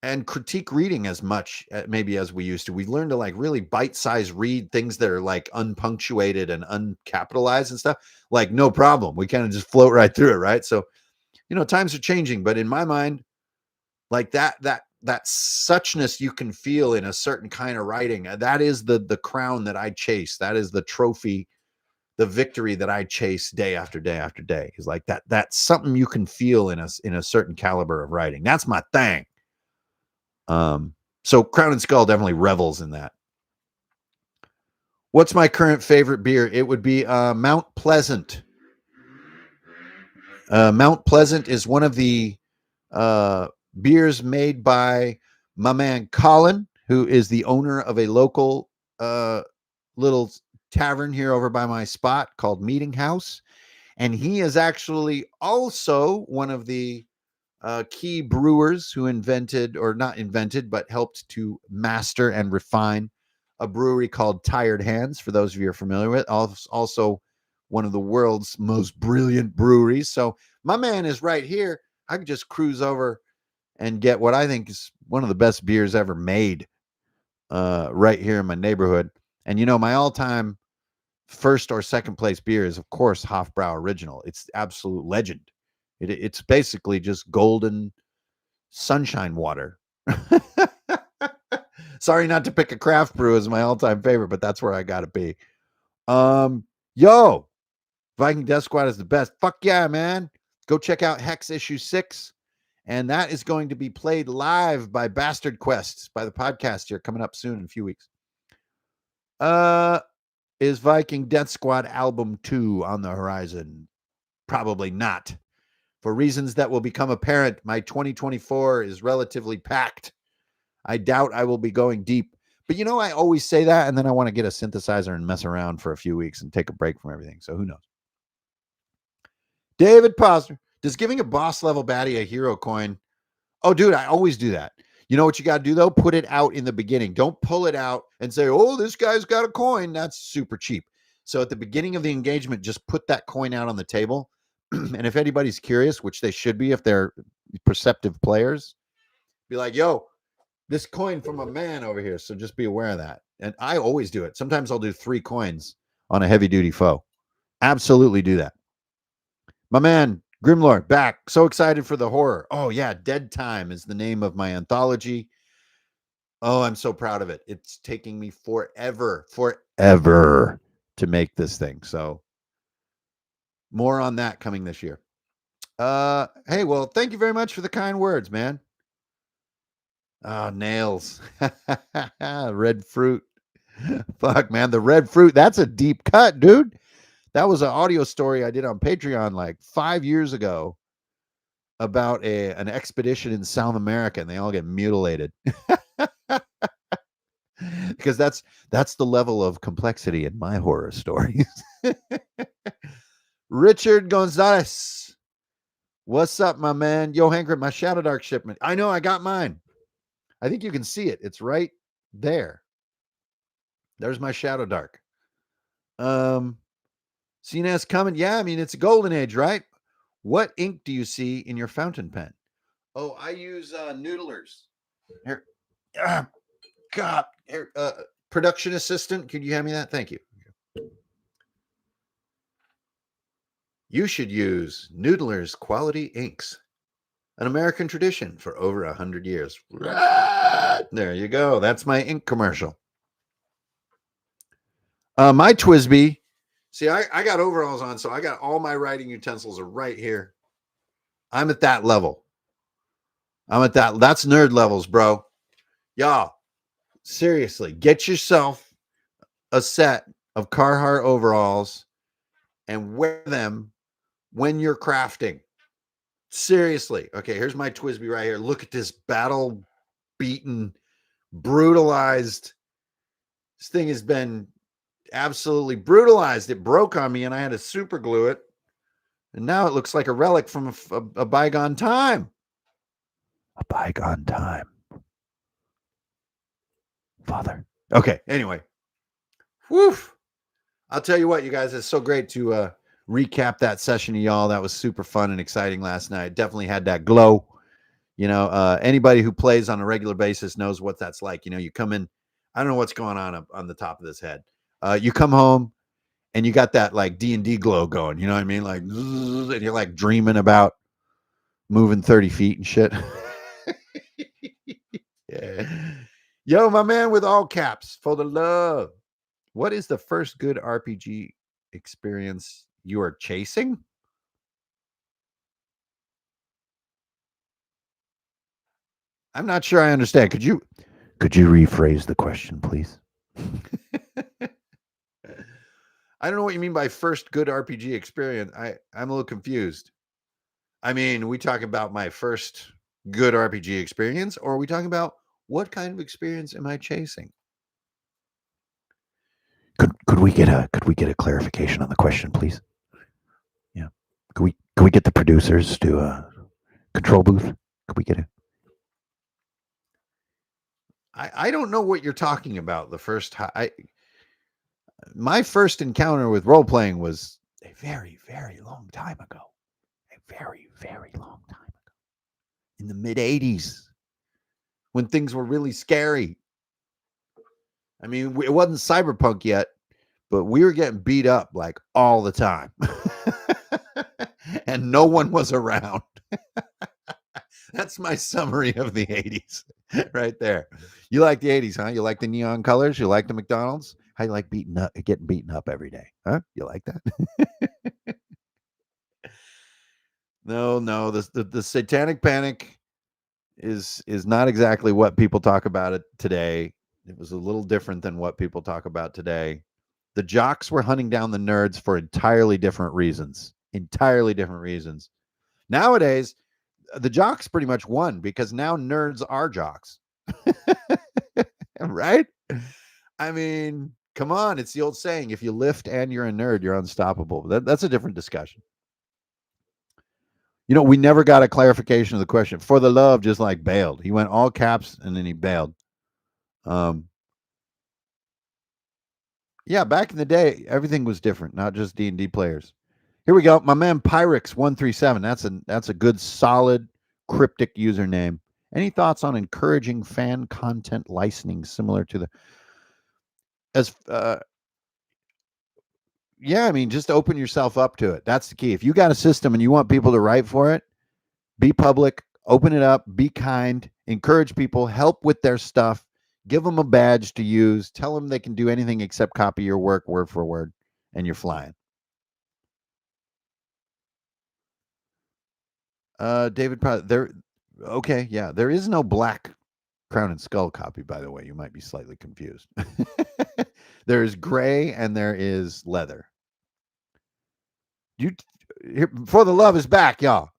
and critique reading as much maybe as we used to. We learned to like really bite-sized read things that are like unpunctuated and uncapitalized and stuff. Like no problem. We kind of just float right through it, right? So, you know, times are changing, but in my mind, like that suchness you can feel in a certain kind of writing, that is the crown that I chase. That is the trophy, the victory that I chase day after day after day. Is like that's something you can feel in a certain caliber of writing. That's my thing. So Crown and Skull definitely revels in that. What's my current favorite beer? It would be Mount Pleasant. Mount Pleasant is one of the beers made by my man Colin, who is the owner of a local little tavern here over by my spot called Meeting House. And he is actually also one of the key brewers who invented, or not invented, but helped to master and refine a brewery called Tired Hands, for those of you who are familiar with. Also one of the world's most brilliant breweries. So my man is right here. I could just cruise over and get what I think is one of the best beers ever made right here in my neighborhood. And my all-time first or second place beer is, of course, Hofbrau Original. It's absolute legend. It's basically just golden sunshine water. Sorry not to pick a craft brew as my all-time favorite, but that's where I gotta be. Yo, Viking Death Squad is the best. Fuck yeah, man. Go check out Hex issue 6. And that is going to be played live by Bastard Quests, by the podcast here, coming up soon in a few weeks. Is Viking Death Squad album 2 on the horizon? Probably not. For reasons that will become apparent, my 2024 is relatively packed. I doubt I will be going deep. But I always say that, and then I want to get a synthesizer and mess around for a few weeks and take a break from everything. So who knows? David Posner, does giving a boss level baddie a hero coin? Oh, dude, I always do that. You know what you got to do, though? Put it out in the beginning. Don't pull it out and say, oh, this guy's got a coin. That's super cheap. So at the beginning of the engagement, just put that coin out on the table. And if anybody's curious, which they should be if they're perceptive players, be like, yo, this coin from a man over here. So just be aware of that. And I always do it. Sometimes I'll do 3 coins on a heavy duty foe. Absolutely do that. My man, Grimlord, back. So excited for the horror. Oh, yeah. Dead Time is the name of my anthology. Oh, I'm so proud of it. It's taking me forever to make this thing. So more on that coming this year. Hey, well, thank you very much for the kind words, man. Oh, nails. Red fruit. Fuck, man. The red fruit. That's a deep cut, dude. That was an audio story I did on Patreon like 5 years ago about an expedition in South America, and they all get mutilated. Because that's the level of complexity in my horror stories. Richard Gonzalez. What's up, my man? Yo, Hankrin, my Shadow Dark shipment. I know, I got mine. I think you can see it. It's right there. There's my Shadow Dark. CNS coming. Yeah, I mean, it's a golden age, right? What ink do you see in your fountain pen? Oh, I use Noodlers. Here. God. Here, production assistant, could you hand me that? Thank you. You should use Noodler's Quality Inks, an American tradition for over 100 years. There you go. That's my ink commercial. My Twisby. See, I got overalls on, so I got all my writing utensils are right here. I'm at that level. That's nerd levels, bro. Y'all, seriously, get yourself a set of Carhartt overalls and wear them when you're crafting. Seriously. Okay, here's my Twisby right here. Look at this battle beaten, brutalized. This thing has been absolutely brutalized. It broke on me and I had to super glue it. And now it looks like a relic from a bygone time. A bygone time. Father. Okay, anyway. Woof. I'll tell you what, you guys, it's so great to recap that session of y'all. That was super fun and exciting last night. Definitely had that glow. Anybody who plays on a regular basis knows what that's like. You come in, I don't know what's going on up on the top of this head. You come home and you got that like D&D glow going. You know what I mean? Like, and you're like dreaming about moving 30 feet and shit. Yeah. Yo, my man with all caps, for the love. What is the first good RPG experience you are chasing? I'm not sure I understand. Could you rephrase the question, please? I don't know what you mean by first good RPG experience. I'm a little confused. I mean, we talking about my first good RPG experience, or are we talking about what kind of experience am I chasing? Could we get a clarification on the question, please? Yeah. Could we get the producers to a control booth? Could we get it? I don't know what you're talking about. My first encounter with role playing was a very, very long time ago. A very, very long time ago. In the mid 80s when things were really scary. I mean, it wasn't cyberpunk yet, but we were getting beat up like all the time. And no one was around. That's my summary of the 80s right there. You like the 80s, huh? You like the neon colors? You like the McDonald's? How you like getting beaten up every day? Huh? You like that? No. The satanic panic is not exactly what people talk about it today. It was a little different than what people talk about today. The jocks were hunting down the nerds for entirely different reasons. Entirely different reasons. Nowadays, the jocks pretty much won because now nerds are jocks. Right? I mean, come on. It's the old saying, if you lift and you're a nerd, you're unstoppable. That's a different discussion. You know, we never got a clarification of the question. For the love, just like bailed. He went all caps and then he bailed. Yeah, back in the day, everything was different, not just D&D players. Here we go. My man Pyrex137. That's a good, solid, cryptic username. Any thoughts on encouraging fan content licensing similar to the as yeah, I mean, just open yourself up to it. That's the key. If you got a system and you want people to write for it, be public, open it up, be kind, encourage people, help with their stuff, give them a badge to use, tell them they can do anything except copy your work word for word, and you're flying. David, there. Okay, yeah, there is no black Crown and Skull copy, by the way. You might be slightly confused. There is gray and there is leather. You, For the love is back, y'all.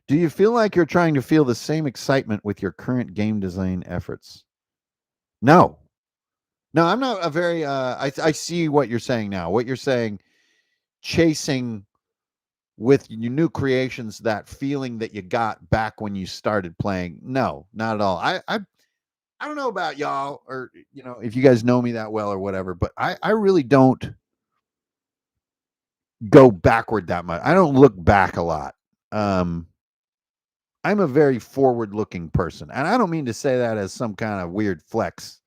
Do you feel like you're trying to feel the same excitement with your current game design efforts? No, no, I'm not a very. I see what you're saying now. What you're saying, chasing with your new creations that feeling that you got back when you started playing. No, not at all. I don't know about y'all, or if you guys know me that well or whatever, but I really don't go backward that much. I don't look back a lot. um I'm a very forward looking person, and I don't mean to say that as some kind of weird flex.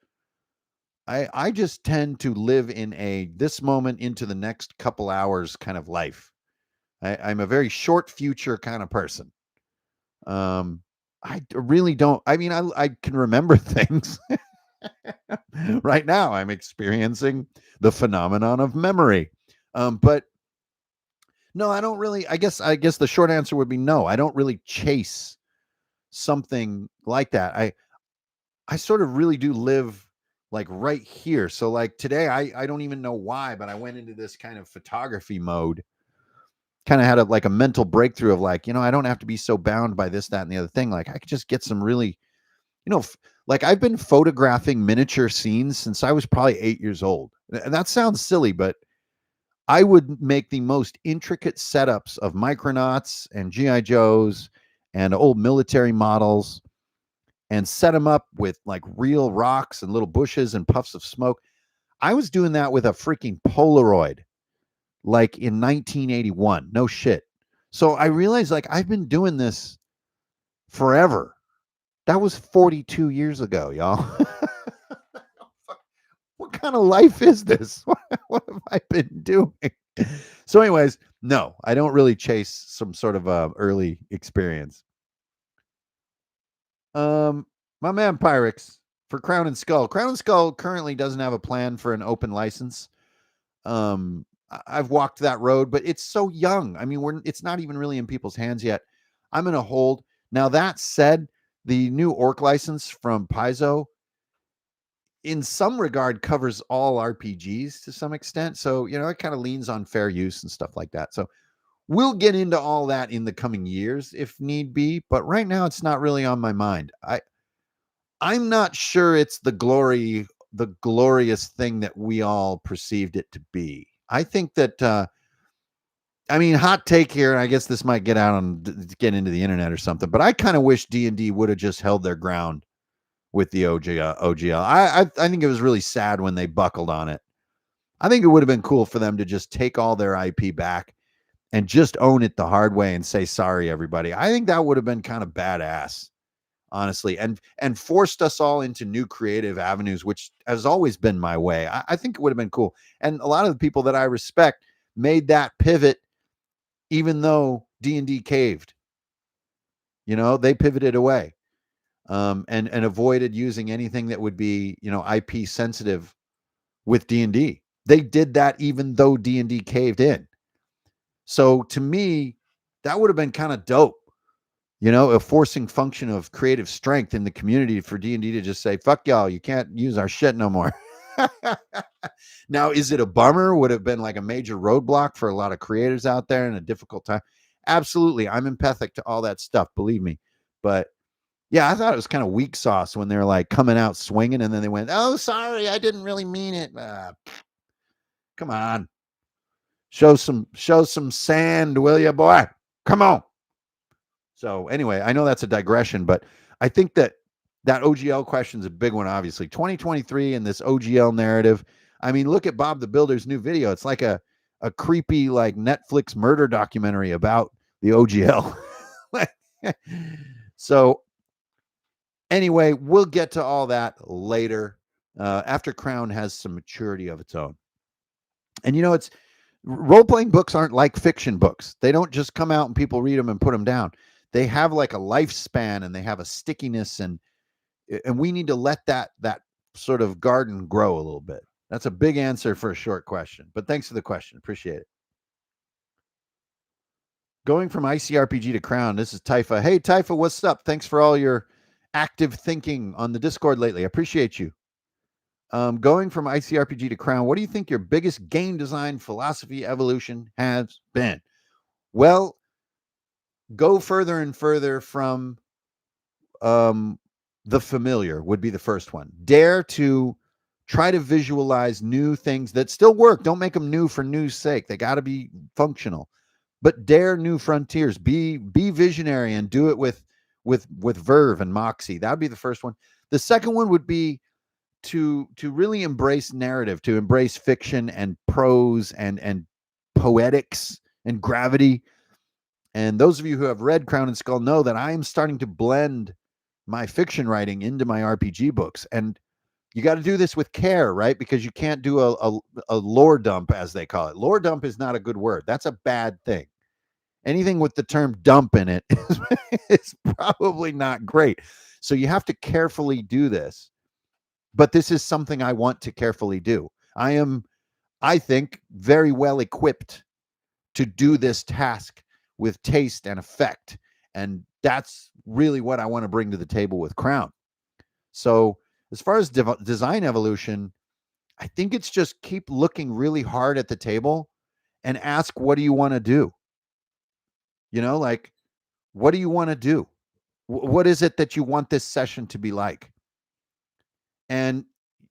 I just tend to live in a this moment into the next couple hours kind of life. I'm a very short future kind of person. um I really don't. I mean, I can remember things. Right now I'm experiencing the phenomenon of memory. But no, I don't really. I guess the short answer would be no. I don't really chase something like that. I sort of really do live like right here. So like today, I don't even know why, but I went into this kind of photography mode. Kind of had like a mental breakthrough of like, I don't have to be so bound by this, that, and the other thing. Like I could just get some really, like I've been photographing miniature scenes since I was probably 8 years old. And that sounds silly, but I would make the most intricate setups of Micronauts and GI Joes and old military models and set them up with like real rocks and little bushes and puffs of smoke. I was doing that with a freaking Polaroid like in 1981. No shit. So I realized like I've been doing this forever. That was 42 years ago, y'all. What kind of life is this? What have I been doing? So, anyways, no, I don't really chase some sort of early experience. My man Pyrex for Crown and Skull. Crown and Skull currently doesn't have a plan for an open license. I've walked that road, but it's so young. I mean, it's not even really in people's hands yet. I'm going to hold. Now, that said, the new orc license from Paizo, in some regard, covers all RPGs to some extent. So, it kind of leans on fair use and stuff like that. So, we'll get into all that in the coming years if need be. But right now, it's not really on my mind. I'm not sure it's the glorious thing that we all perceived it to be. I think that, I mean, hot take here, and I guess this might get into the internet or something, but I kind of wish D&D would have just held their ground with the OGL. I think it was really sad when they buckled on it. I think it would have been cool for them to just take all their IP back and just own it the hard way and say sorry, everybody. I think that would have been kind of badass, honestly, and forced us all into new creative avenues, which has always been my way. I think it would have been cool. And a lot of the people that I respect made that pivot, even though D&D caved. They pivoted away, and avoided using anything that would be, IP sensitive with D&D. They did that even though D&D caved in. So to me, that would have been kind of dope. A forcing function of creative strength in the community for D&D to just say, fuck y'all, you can't use our shit no more. Now, is it a bummer? Would have been like a major roadblock for a lot of creators out there in a difficult time? Absolutely. I'm empathic to all that stuff, believe me. But yeah, I thought it was kind of weak sauce when they were like coming out swinging and then they went, oh, sorry, I didn't really mean it. Come on. Show some sand, will you, boy? Come on. So anyway, I know that's a digression, but I think that OGL question is a big one, obviously. 2023 and this OGL narrative. I mean, look at Bob the Builder's new video. It's like a creepy, like Netflix murder documentary about the OGL. So anyway, we'll get to all that later, after Crown has some maturity of its own. And it's role-playing books aren't like fiction books. They don't just come out and people read them and put them down. They have like a lifespan and they have a stickiness, and we need to let that sort of garden grow a little bit. That's a big answer for a short question, but thanks for the question. Appreciate it. Going from ICRPG to Crown. This is Typha. Hey, Typha, what's up? Thanks for all your active thinking on the Discord lately. I appreciate you. Going from ICRPG to Crown, what do you think your biggest game design philosophy evolution has been? Well, go further and further from the familiar would be the first one. Dare to try to visualize new things that still work. Don't make them new for new's sake. They got to be functional. But dare new frontiers. Be visionary and do it with verve and moxie. That would be the first one. The second one would be to really embrace narrative, to embrace fiction and prose and poetics and gravity. And those of you who have read Crown and Skull know that I am starting to blend my fiction writing into my RPG books. And you got to do this with care, right? Because you can't do a lore dump, as they call it. Lore dump is not a good word. That's a bad thing. Anything with the term dump in it is probably not great. So you have to carefully do this. But this is something I want to carefully do. I am, I think, very well equipped to do this task with taste and effect. And that's really what I want to bring to the table with Crown. So as far as design evolution, I think it's just keep looking really hard at the table and ask, what do you want to do? Like, what do you want to do? What is it that you want this session to be like? And,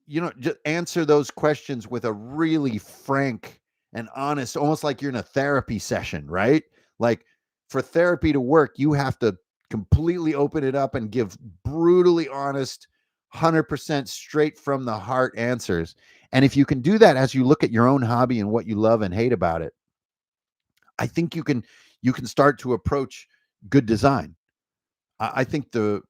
just answer those questions with a really frank and honest, almost like you're in a therapy session, right? Like, for therapy to work, you have to completely open it up and give brutally honest, 100% straight from the heart answers. And if you can do that as you look at your own hobby and what you love and hate about it, I think you can start to approach good design. I think the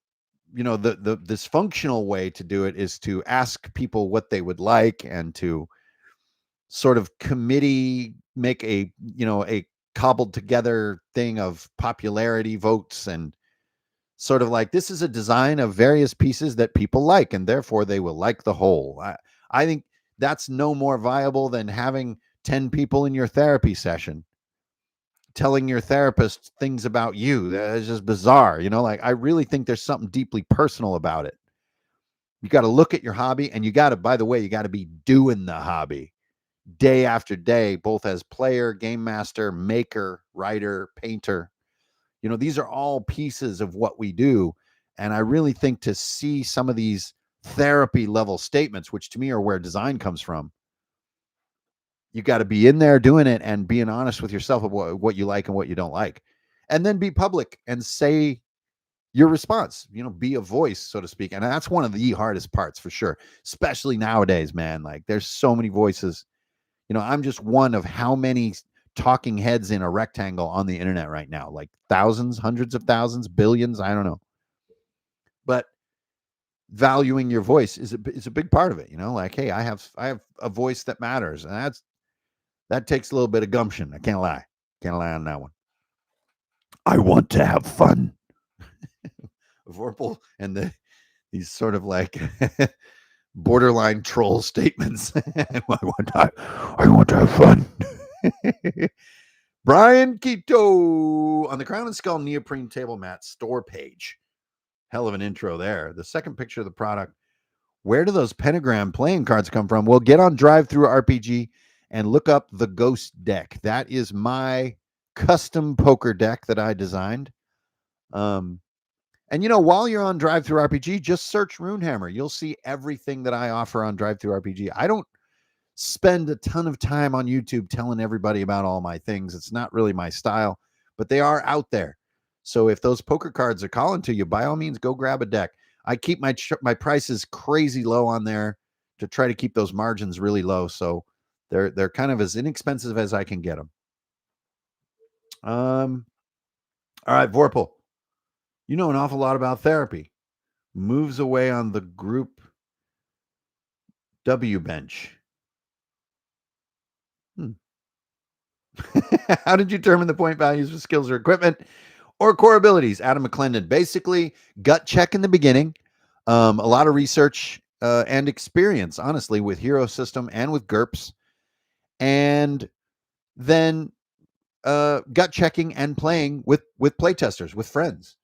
dysfunctional way to do it is to ask people what they would like and to sort of committee make a cobbled together thing of popularity votes and sort of like, this is a design of various pieces that people like and therefore they will like the whole. I think that's no more viable than having 10 people in your therapy session telling your therapist things about you. That's just bizarre. Like, I really think there's something deeply personal about it. You got to look at your hobby, and you got to, by the way, you got to be doing the hobby day after day, both as player, game master, maker, writer, painter. These are all pieces of what we do. And I really think to see some of these therapy level statements, which to me are where design comes from, you got to be in there doing it and being honest with yourself about what you like and what you don't like. And then be public and say your response, be a voice, so to speak. And that's one of the hardest parts for sure, especially nowadays, man. Like there's so many voices. I'm just one of how many talking heads in a rectangle on the internet right now, like thousands, hundreds of thousands, billions, I don't know. But valuing your voice is a big part of it, like, hey, I have a voice that matters, and that takes a little bit of gumption. I can't lie on that one. I want to have fun. Vorpal and these sort of like borderline troll statements. I want to have fun. Brian Quito on the Crown and Skull neoprene table mat store page. Hell of an intro there. The second picture of the product. Where do those pentagram playing cards come from? Well, get on Drive Through RPG and look up the Ghost deck. That is my custom poker deck that I designed. And while you're on Drive Through RPG, just search Runehammer. You'll see everything that I offer on Drive Through RPG. I don't spend a ton of time on YouTube telling everybody about all my things. It's not really my style, but they are out there. So if those poker cards are calling to you, by all means, go grab a deck. I keep my prices crazy low on there to try to keep those margins really low. So they're kind of as inexpensive as I can get them. All right, Vorpal. You know an awful lot about therapy. Moves away on the group W bench. How did you determine the point values for skills or equipment or core abilities? Adam McClendon. Basically, gut check in the beginning. A lot of research and experience, honestly, with Hero System and with GURPS. And then gut checking and playing with playtesters, with friends,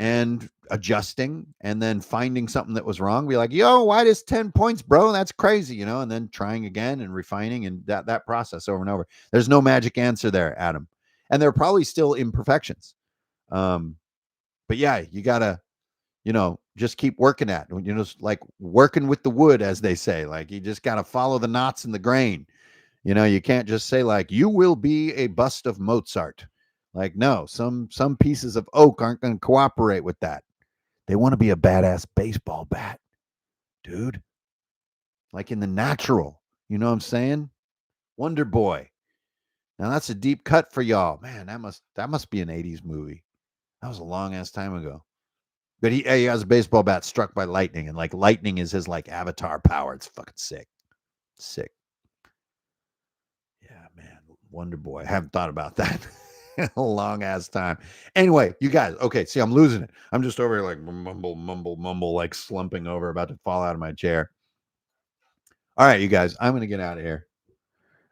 and adjusting, and then finding something that was wrong. Be like, yo, why does 10 points, bro? That's crazy, and then trying again and refining, and that process over and over. There's no magic answer there, Adam. And there are probably still imperfections. But yeah, you gotta, just keep working at it. Just like working with the wood, as they say. Like you just gotta follow the knots in the grain. You can't just say like, you will be a bust of Mozart. Like, no, some pieces of oak aren't going to cooperate with that. They want to be a badass baseball bat, dude. Like in the natural. You know what I'm saying? Wonder Boy. Now that's a deep cut for y'all. Man, that must be an 80s movie. That was a long ass time ago. But he has a baseball bat struck by lightning, and like lightning is his like avatar power. It's fucking sick. Sick. Yeah, man. Wonder Boy. I haven't thought about that in a long ass time. Anyway, you guys, okay, see, I'm losing it. I'm just over here like mumble, like slumping over, about to fall out of my chair. All right, you guys, I'm gonna get out of here.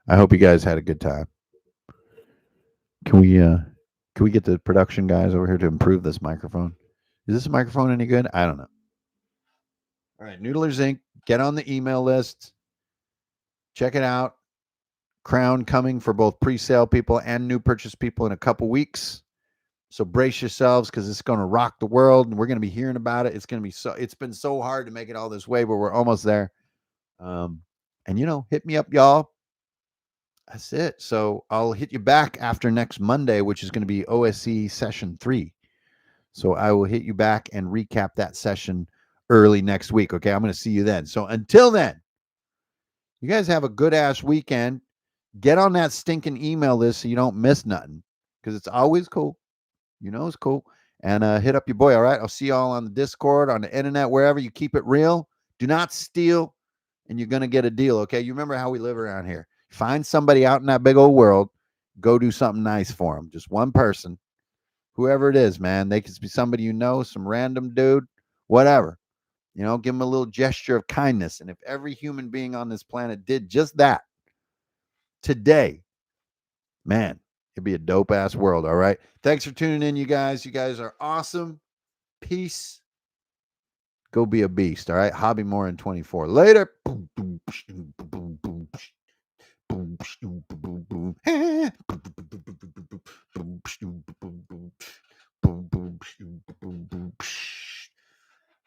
I hope you guys had a good time. Can we get the production guys over here to improve this microphone? Is this microphone any good? I don't know. All right, Noodlers Inc. Get on the email list. Check it out. Crown coming for both pre-sale people and new purchase people in a couple weeks. So brace yourselves, because it's going to rock the world, and we're going to be hearing about it. It's going to be it's been so hard to make it all this way, but we're almost there. And hit me up, y'all. That's it. So I'll hit you back after next Monday, which is going to be OSC session 3. So I will hit you back and recap that session early next week. Okay. I'm going to see you then. So until then, you guys have a good ass weekend. Get on that stinking email list so you don't miss nothing, because it's always cool. It's cool. And hit up your boy. All right. I'll see y'all on the Discord, on the internet, wherever. You keep it real. Do not steal, and you're going to get a deal. Okay. You remember how we live around here. Find somebody out in that big old world. Go do something nice for them. Just one person, whoever it is, man. They could be somebody some random dude, whatever. Give them a little gesture of kindness. And if every human being on this planet did just that today, man, it'd be a dope ass world. All right. Thanks for tuning in, you guys. You guys are awesome. Peace. Go be a beast. All right. Hobby more in 24. Later.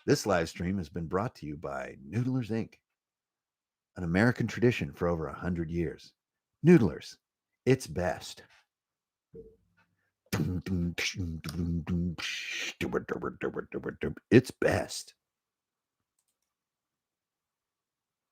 This live stream has been brought to you by Noodlers Inc., an American tradition for over 100 years. Noodlers, it's best. It's best.